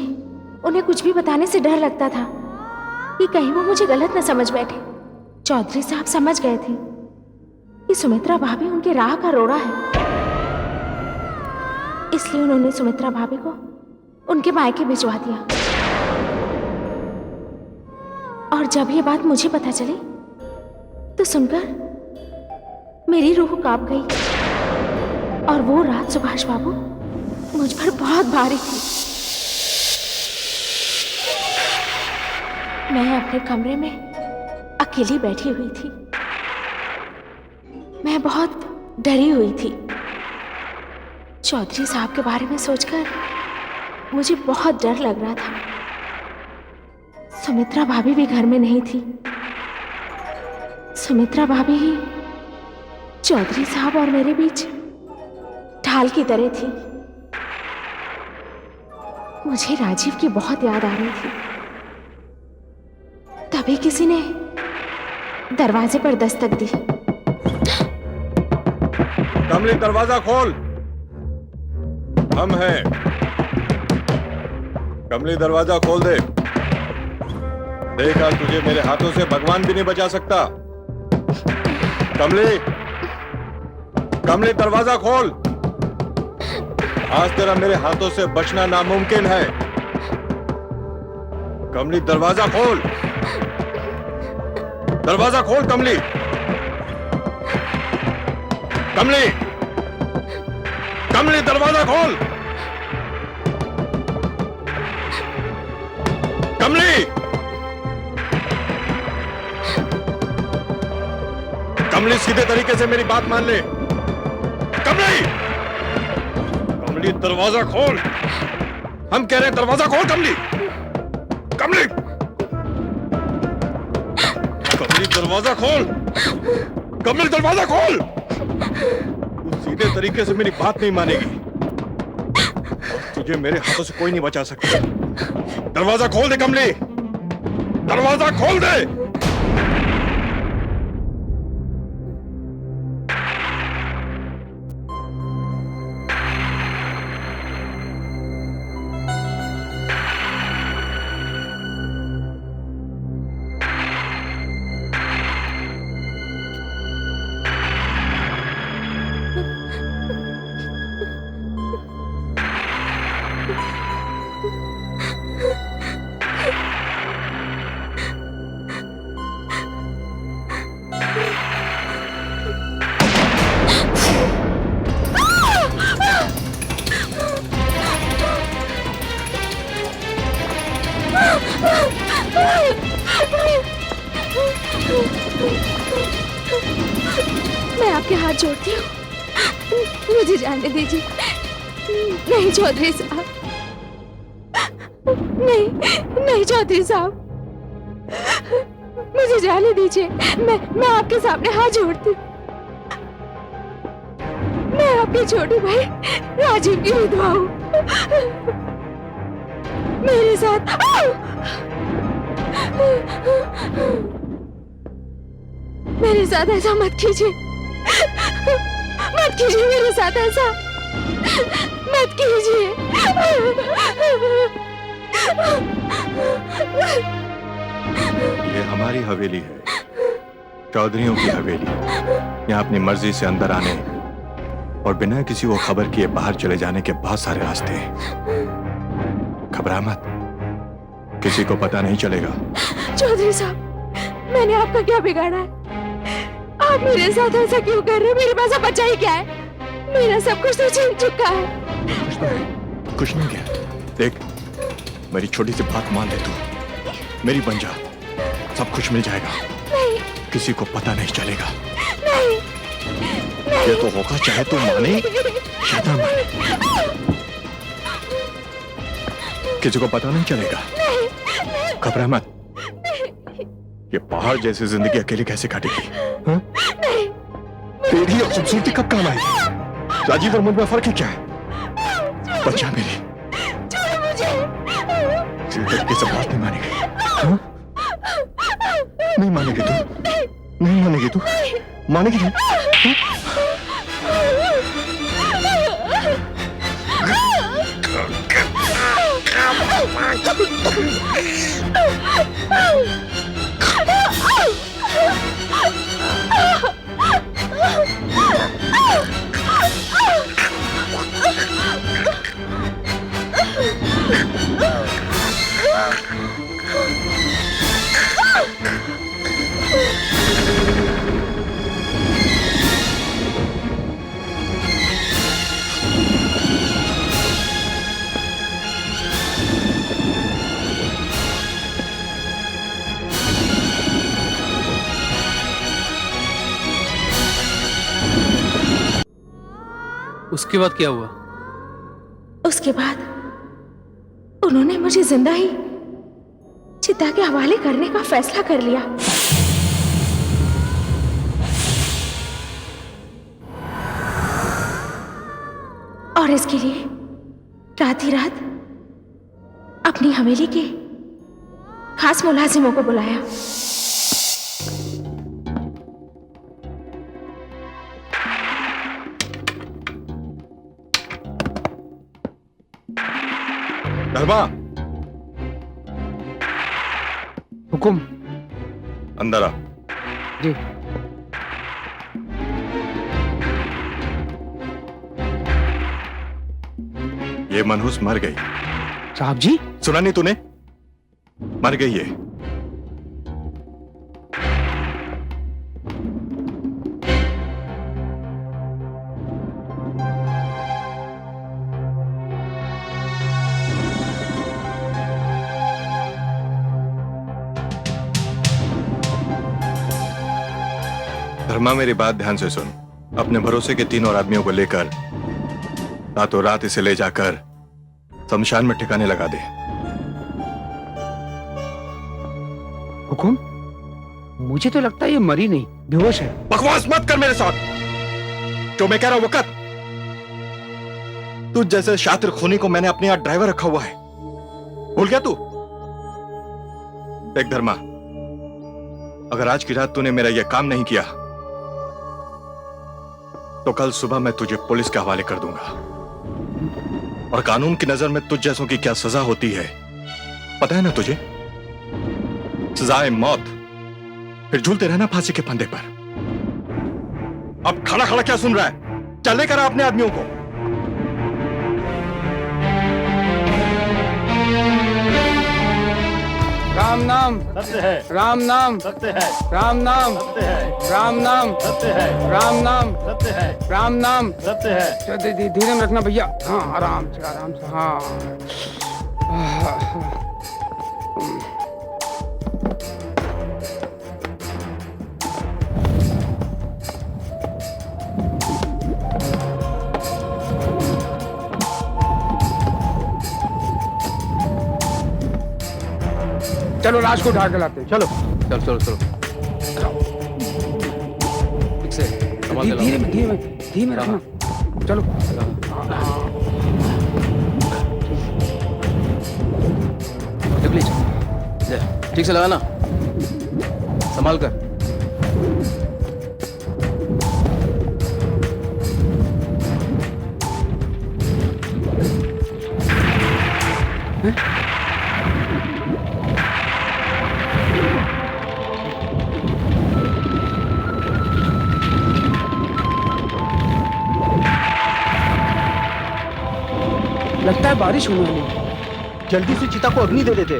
उन्हें कुछ भी बताने से डर लगता था कि कहीं वो मुझे गलत न समझ बैठे। चौधरी साहब समझ गए थे कि सुमित्रा भाभी उनके राह का रोड़ा है, इसलिए उन्होंने सुमित्रा भाभी को उनके मायके भिजवा दिया। और जब ये बात मुझे पता चली तो सुनकर मेरी रूह कांप गई, और वो रात सुभाष बाबू मुझ पर बहुत भारी थी। मैं अपने कमरे में अकेली बैठी हुई थी। मैं बहुत डरी हुई थी। चौधरी साहब के बारे में सोचकर मुझे बहुत डर लग रहा था। सुमित्रा भाभी भी घर में नहीं थी। सुमित्रा भाभी ही चौधरी साहब और मेरे बीच ढाल की तरह थी। मुझे राजीव की बहुत याद आ रही थी। तभी किसी ने दरवाजे पर दस्तक दी। कमली, दरवाजा खोल, हम हैं। कमली, दरवाजा खोल दे। देखा, तुझे मेरे हाथों से भगवान भी नहीं बचा सकता। कमली, कमली, दरवाजा खोल। आज तेरा मेरे हाथों से बचना नामुमकिन है। कमली, दरवाजा खोल, दरवाजा खोल। कमली, कमली, कमली, दरवाजा खोल। कमली, कमली, सीधे तरीके से मेरी बात मान ले। कमली, कमली, दरवाजा खोल। हम कह रहे हैं दरवाजा खोल। कमली, कमली, कमली, दरवाजा खोल। कमली, दरवाजा खोल। तू सीधे तरीके से मेरी बात नहीं मानेगी। तुझे मेरे हाथों से कोई नहीं बचा सकता। दरवाजा खोल दे कमली, दरवाजा खोल दे। मैं आपके हाथ जोड़ती हूँ, मुझे जाने दीजिए। नहीं चौधरी साहब, नहीं, नहीं चौधरी साहब, मुझे जाने दीजिए। मैं आपके सामने हाथ जोड़ती हूँ। मैं आपके छोटे भाई राजीव की विधवा हूँ। मेरे साथ मेरे साथ ऐसा मत कीजिए, मत कीजिए मेरे साथ ऐसा, मत कीजिए। ये हमारी हवेली है, चौधरियों की हवेली। यहाँ अपनी मर्जी से अंदर आने और बिना किसी को खबर किए बाहर चले जाने के बहुत सारे रास्ते हैं। घबरा मत, किसी को पता नहीं चलेगा। चौधरी साहब, मैंने आपका क्या बिगाड़ा है? आप मेरे साथ ऐसा क्यों कर रहे हैं? मेरे पास अब बचा ही क्या है? मेरा सब कुछ तो छीन चुका है। कुछ नहीं किया। देख, मेरी छोटी सी बात मान ले, तू मेरी बन जा, सब कुछ मिल जाएगा। नहीं, किसी को पता नहीं चलेगा। नहीं, नहीं। ये तो होगा, चाहे तू माने या ना माने, किसी को पता नहीं चलेगा। घबरा मत। ये पहाड़ जैसी जिंदगी अकेले कैसे काटेगी? हाँ? तेरी और खूबसूरती कब काम आएगी? राजीव और मुझ में फर्क ही क्या है? बच्चा मेरी छोड़ो मुझे। किसी तरीके से बात नहीं मानेगी। हाँ? नहीं मानेगी तू, नहीं मानेगी तू, मानेगी नहीं। उसके बाद क्या हुआ? उसके बाद उन्होंने मुझे जिंदा ही चिता के हवाले करने का फैसला कर लिया। और इसके लिए रात ही रात अपनी हवेली के खास मुलाजिमों को बुलाया। धर्मा, हुकुम। अंदर आ। जी। ये मनहूस मर गई। साहब जी, सुना नहीं तूने? मर गई है। धर्मा, मेरी बात ध्यान से सुन। अपने भरोसे के 3 और आदमियों को लेकर रातों रात इसे ले जाकर शमशान में ठिकाने लगा दे। हुकुम। मुझे तो लगता है ये मरी नहीं, बेहोश है। बकवास मत कर मेरे साथ। जो मैं कह रहा हूं वो कर। तुझ जैसे शातिर खूनी को मैंने अपने यहां ड्राइवर रखा हुआ है, भूल गया तू? देख धर्मा, अगर आज की रात तूने मेरा यह काम नहीं किया तो कल सुबह मैं तुझे पुलिस के हवाले कर दूंगा। और कानून की नजर में तुझ जैसों की क्या सजा होती है पता है ना तुझे? सजाए मौत, फिर झूलते रहना फांसी के फंदे पर। अब खड़ा खड़ा क्या सुन रहा है? चल लेकर आ अपने आदमियों को। राम नाम सत्य है, राम नाम सत्य है, राम नाम सत्य है, राम नाम सत्य है, राम नाम सत्य है, राम नाम। सत्य है। धीरे में रखना भैया। हाँ, आराम से आराम से। हाँ। चलो लाश को उठा के लाते हैं। चलो। चलो चलो चलो, ठीक से संभाल के धीरे लाओ। में धीरे में धीरे में रखना। चलो। जगली, ले, ठीक से लगाना, संभाल कर। लगता है बारिश होने वाली है। जल्दी से चिता को अग्नि दे देते।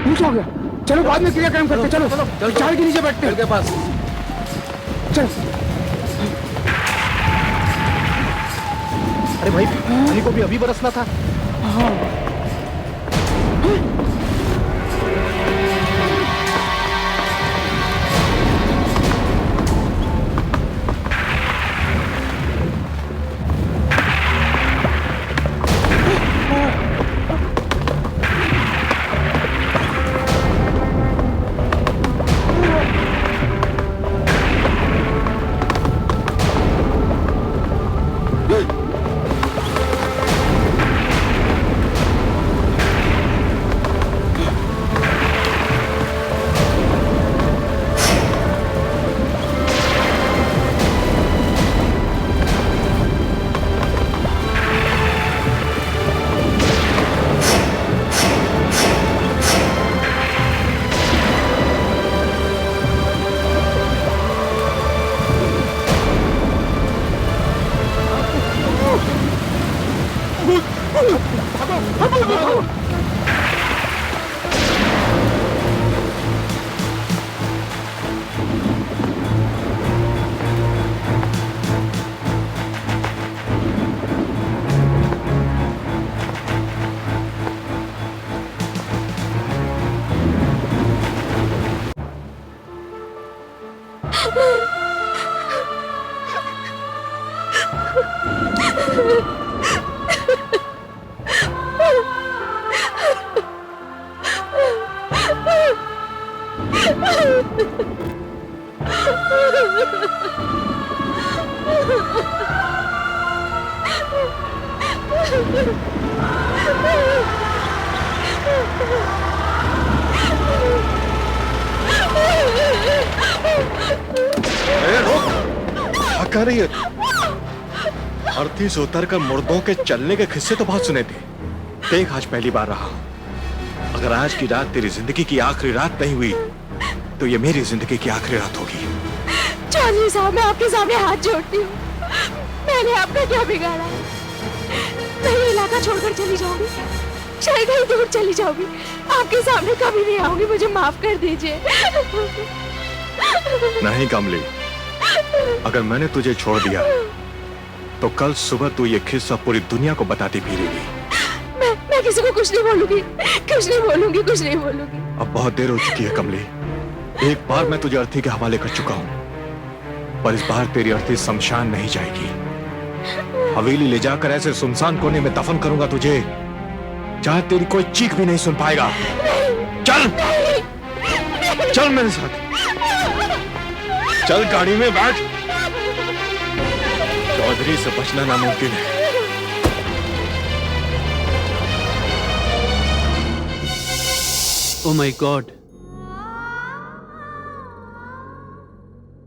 कुछ हो गया। चलो बाद में क्रियाक्रम करते। चलो चलो चलो, चार के नीचे बैठते हैं। पेड़ के पास चलो। अरे भाई, पानी को भी अभी बरसना था। क्या कर रही है? अर्थी से उतरकर मुर्दों के चलने के किस्से तो बहुत सुने थे। देख, आज पहली बार रहा हूं। अगर आज की रात तेरी जिंदगी की आखिरी रात नहीं हुई तो ये मेरी जिंदगी की आखिरी रात होगी। चौधरी साहब, मैं आपके सामने हाथ जोड़ती हूँ। मैंने आपका क्या बिगाड़ा है? मैं ये इलाका छोड़कर चली जाऊंगी, शायद कहीं दूर चली जाऊंगी, आपके सामने कभी नहीं आऊंगी। मुझे माफ कर दीजिए। नहीं कमली, अगर मैंने तुझे छोड़ दिया तो कल सुबह तू ये किस्सा पूरी दुनिया को बताती फिरेगी। मैं किसी को कुछ नहीं बोलूंगी, कुछ नहीं बोलूंगी, कुछ नहीं बोलूंगी। अब बहुत देर हो चुकी है कमली। एक बार मैं तुझे अर्थी के हवाले कर चुका हूं, पर इस बार तेरी अर्थी शमशान नहीं जाएगी। हवेली ले जाकर ऐसे सुनसान कोने में दफन करूंगा तुझे, जहां तेरी कोई चीख भी नहीं सुन पाएगा। चल चल मेरे साथ, चल गाड़ी में बैठ। चौधरी से बचना नामुमकिन है। ओ माय गॉड,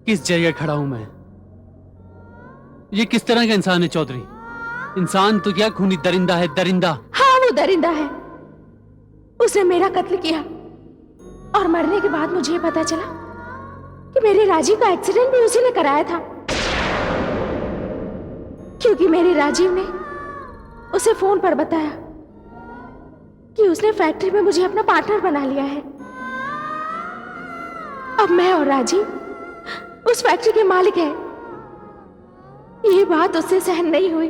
किस जगह खड़ा हूं मैं? ये किस तरह का इंसान है चौधरी? इंसान तो क्या, खूनी दरिंदा है, दरिंदा। हाँ, वो दरिंदा है। उसने मेरा कत्ल किया और मरने के बाद मुझे ये पता चला कि मेरे राजीव का एक्सीडेंट भी उसी ने कराया था, क्योंकि मेरे राजीव ने उसे फोन पर बताया कि उसने फैक्ट्री में मुझे अपना पार्टनर बना लिया है। अब मैं और राजीव उस फैक्ट्री के मालिक हैं। ये बात उससे सहन नहीं हुई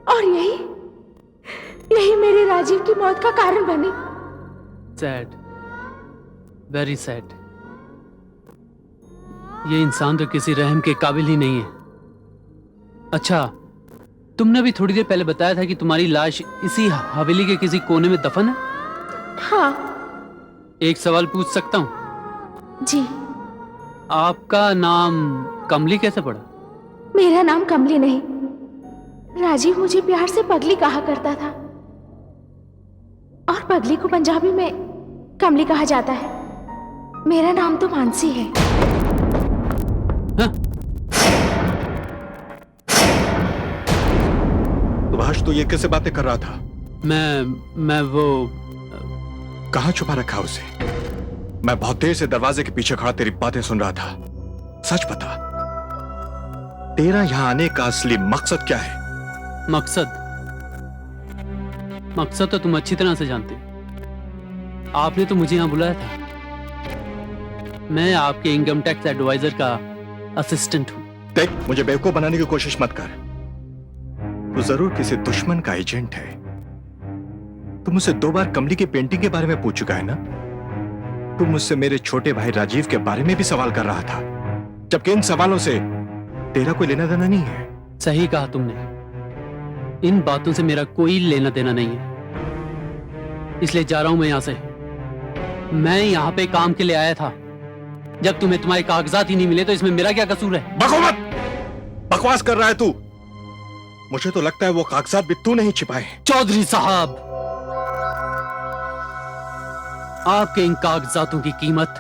और यही मेरे राजीव की मौत का कारण बनी। Sad, very sad. ये इंसान तो किसी रहम के काबिल ही नहीं है। अच्छा, तुमने भी थोड़ी देर पहले बताया था कि तुम्हारी लाश इसी हवेली के किसी कोने में दफन है। हाँ। एक सवाल पूछ सकता हूँ? जी। आपका नाम कमली कैसे पड़ा? मेरा नाम कमली नहीं, राजीव मुझे प्यार से पगली कहा करता था, और पगली को पंजाबी में कमली कहा जाता है। मेरा नाम तो मानसी है। हाँ? सुभाष, तो ये कैसे बातें कर रहा था? मैं वो कहाँ छुपा रखा उसे? मैं बहुत देर से दरवाजे के पीछे खड़ा तेरी बातें सुन रहा था। सच बता, तेरा यहां आने का असली मकसद क्या है? मकसद तो तुम अच्छी तरह से जानते हो। आपने तो मुझे यहां बुलाया था। मैं आपके इनकम टैक्स एडवाइजर का असिस्टेंट हूं। देख, मुझे बेवकूफ बनाने की कोशिश मत कर। तू जरूर किसी दुश्मन का एजेंट है। तू मुझसे 2 बार कमली की पेंटिंग के बारे में पूछ चुका है ना? तू मुझसे मेरे छोटे भाई राजीव के बारे में भी सवाल कर रहा था, जबकि इन सवालों से तेरा कोई लेना देना नहीं है। सही कहा तुमने, इन बातों से मेरा कोई लेना देना नहीं है, इसलिए जा रहा हूं मैं यहां से। मैं यहां पे काम के लिए आया था। जब तुम्हें तुम्हारे कागजात ही नहीं मिले तो इसमें मेरा क्या कसूर है? बको मत! बकवास कर रहा है तू। मुझे तो लगता है वो कागजात भी तू नहीं छिपाए। चौधरी साहब, आपके इन कागजातों की कीमत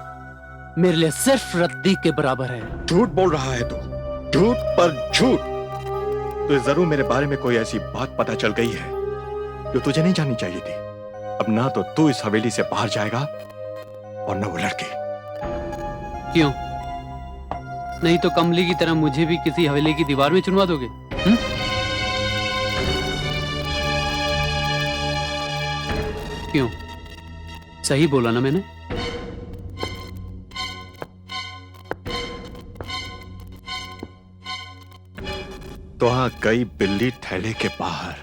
मेरे लिए सिर्फ रद्दी के बराबर है। झूठ बोल रहा है तू, झूठ पर झूठ। तो जरूर मेरे बारे में कोई ऐसी बात पता चल गई है जो तुझे नहीं जाननी चाहिए थी। अब ना तो तू इस हवेली से बाहर जाएगा और ना वो लड़की। क्यों? नहीं तो कमली की तरह मुझे भी किसी हवेली की दीवार में चुनवा दोगे? क्यों? सही बोला ना मैंने? तो वहां गई बिल्ली थैले के बाहर।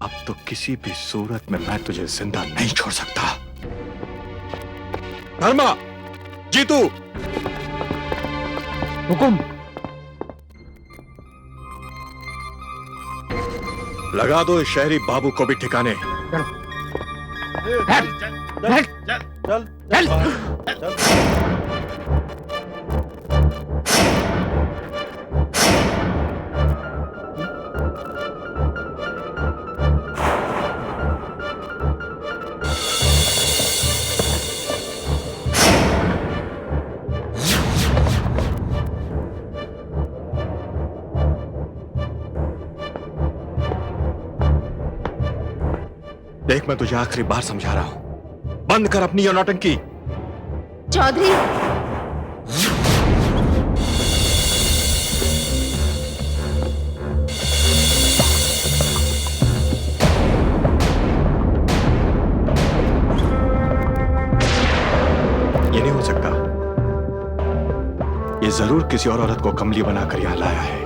अब तो किसी भी सूरत में मैं तुझे जिंदा नहीं छोड़ सकता। धर्मा, जीतू, हुकुम। लगा दो इस शहरी बाबू को भी ठिकाने। देख, मैं तुझे आखिरी बार समझा रहा हूं, बंद कर अपनी ये नौटंकी। चौधरी, ये नहीं हो सकता। ये जरूर किसी और औरत को कमली बनाकर यहां लाया है।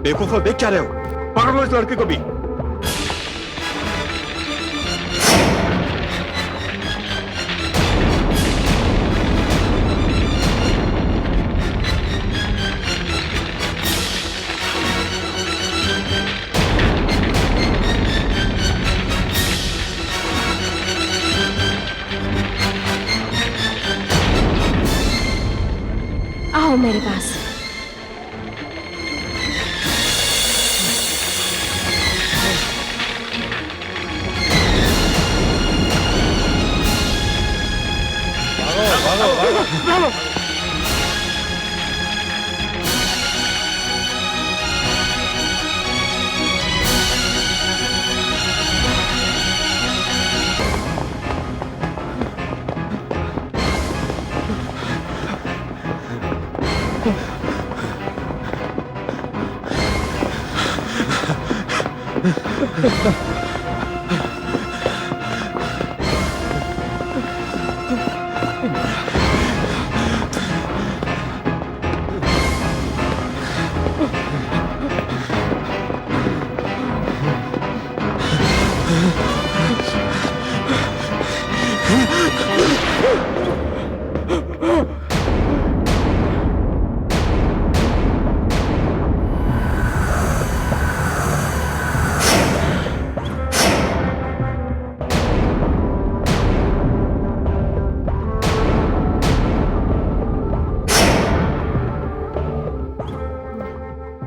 बेवकूफो, देख क्या रहे हो? पकड़ लो इस लड़की को भी। आओ मेरे पास।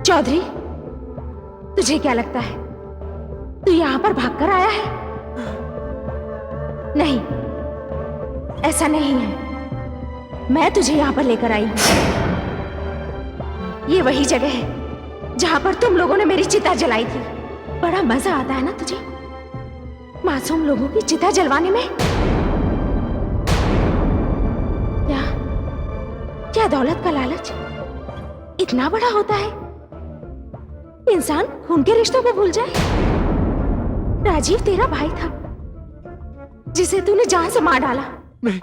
चौधरी, तुझे क्या लगता है तू यहां पर भागकर आया है? नहीं, ऐसा नहीं है। मैं तुझे यहां पर लेकर आई हूं। ये वही जगह है जहां पर तुम लोगों ने मेरी चिता जलाई थी। बड़ा मजा आता है ना तुझे मासूम लोगों की चिता जलवाने में? क्या क्या दौलत का लालच इतना बड़ा होता है? इंसान खून के रिश्तों को भूल जाए। राजीव तेरा भाई था जिसे तूने जान से मार डाला। नहीं।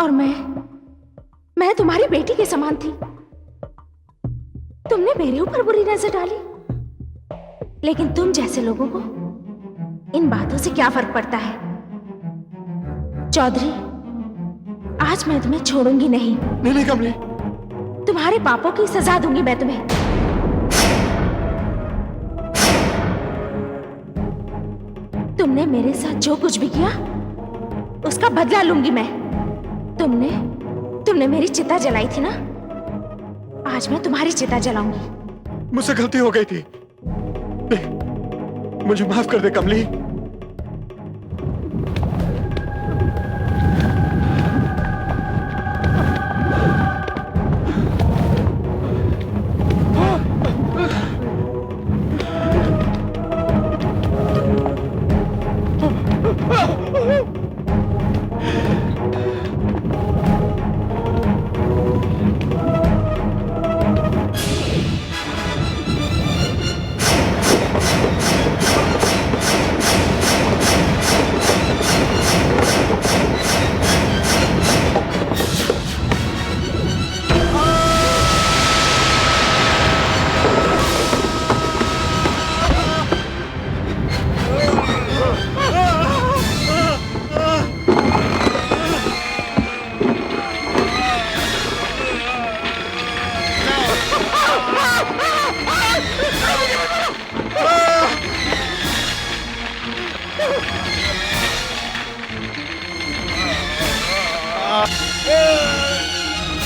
और मैं तुम्हारी बेटी के समान थी। तुमने मेरे ऊपर बुरी नजर डाली, लेकिन तुम जैसे लोगों को इन बातों से क्या फर्क पड़ता है? चौधरी, आज मैं तुम्हें छोड़ूंगी नहीं। नहीं कमली, तुम्हारे पापों की सजा दूंगी मैं तुम्हें। तुमने मेरे साथ जो कुछ भी किया उसका बदला लूंगी मैं। तुमने मेरी चिता जलाई थी ना, आज मैं तुम्हारी चिता जलाऊंगी। मुझसे गलती हो गई थी, मुझे माफ कर दे कमली।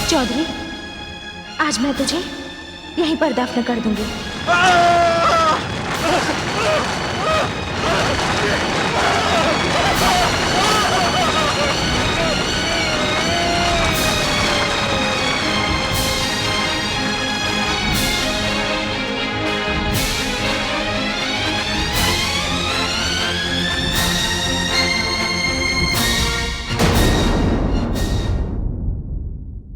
चौधरी, आज मैं तुझे यहीं पर दफन कर दूंगी।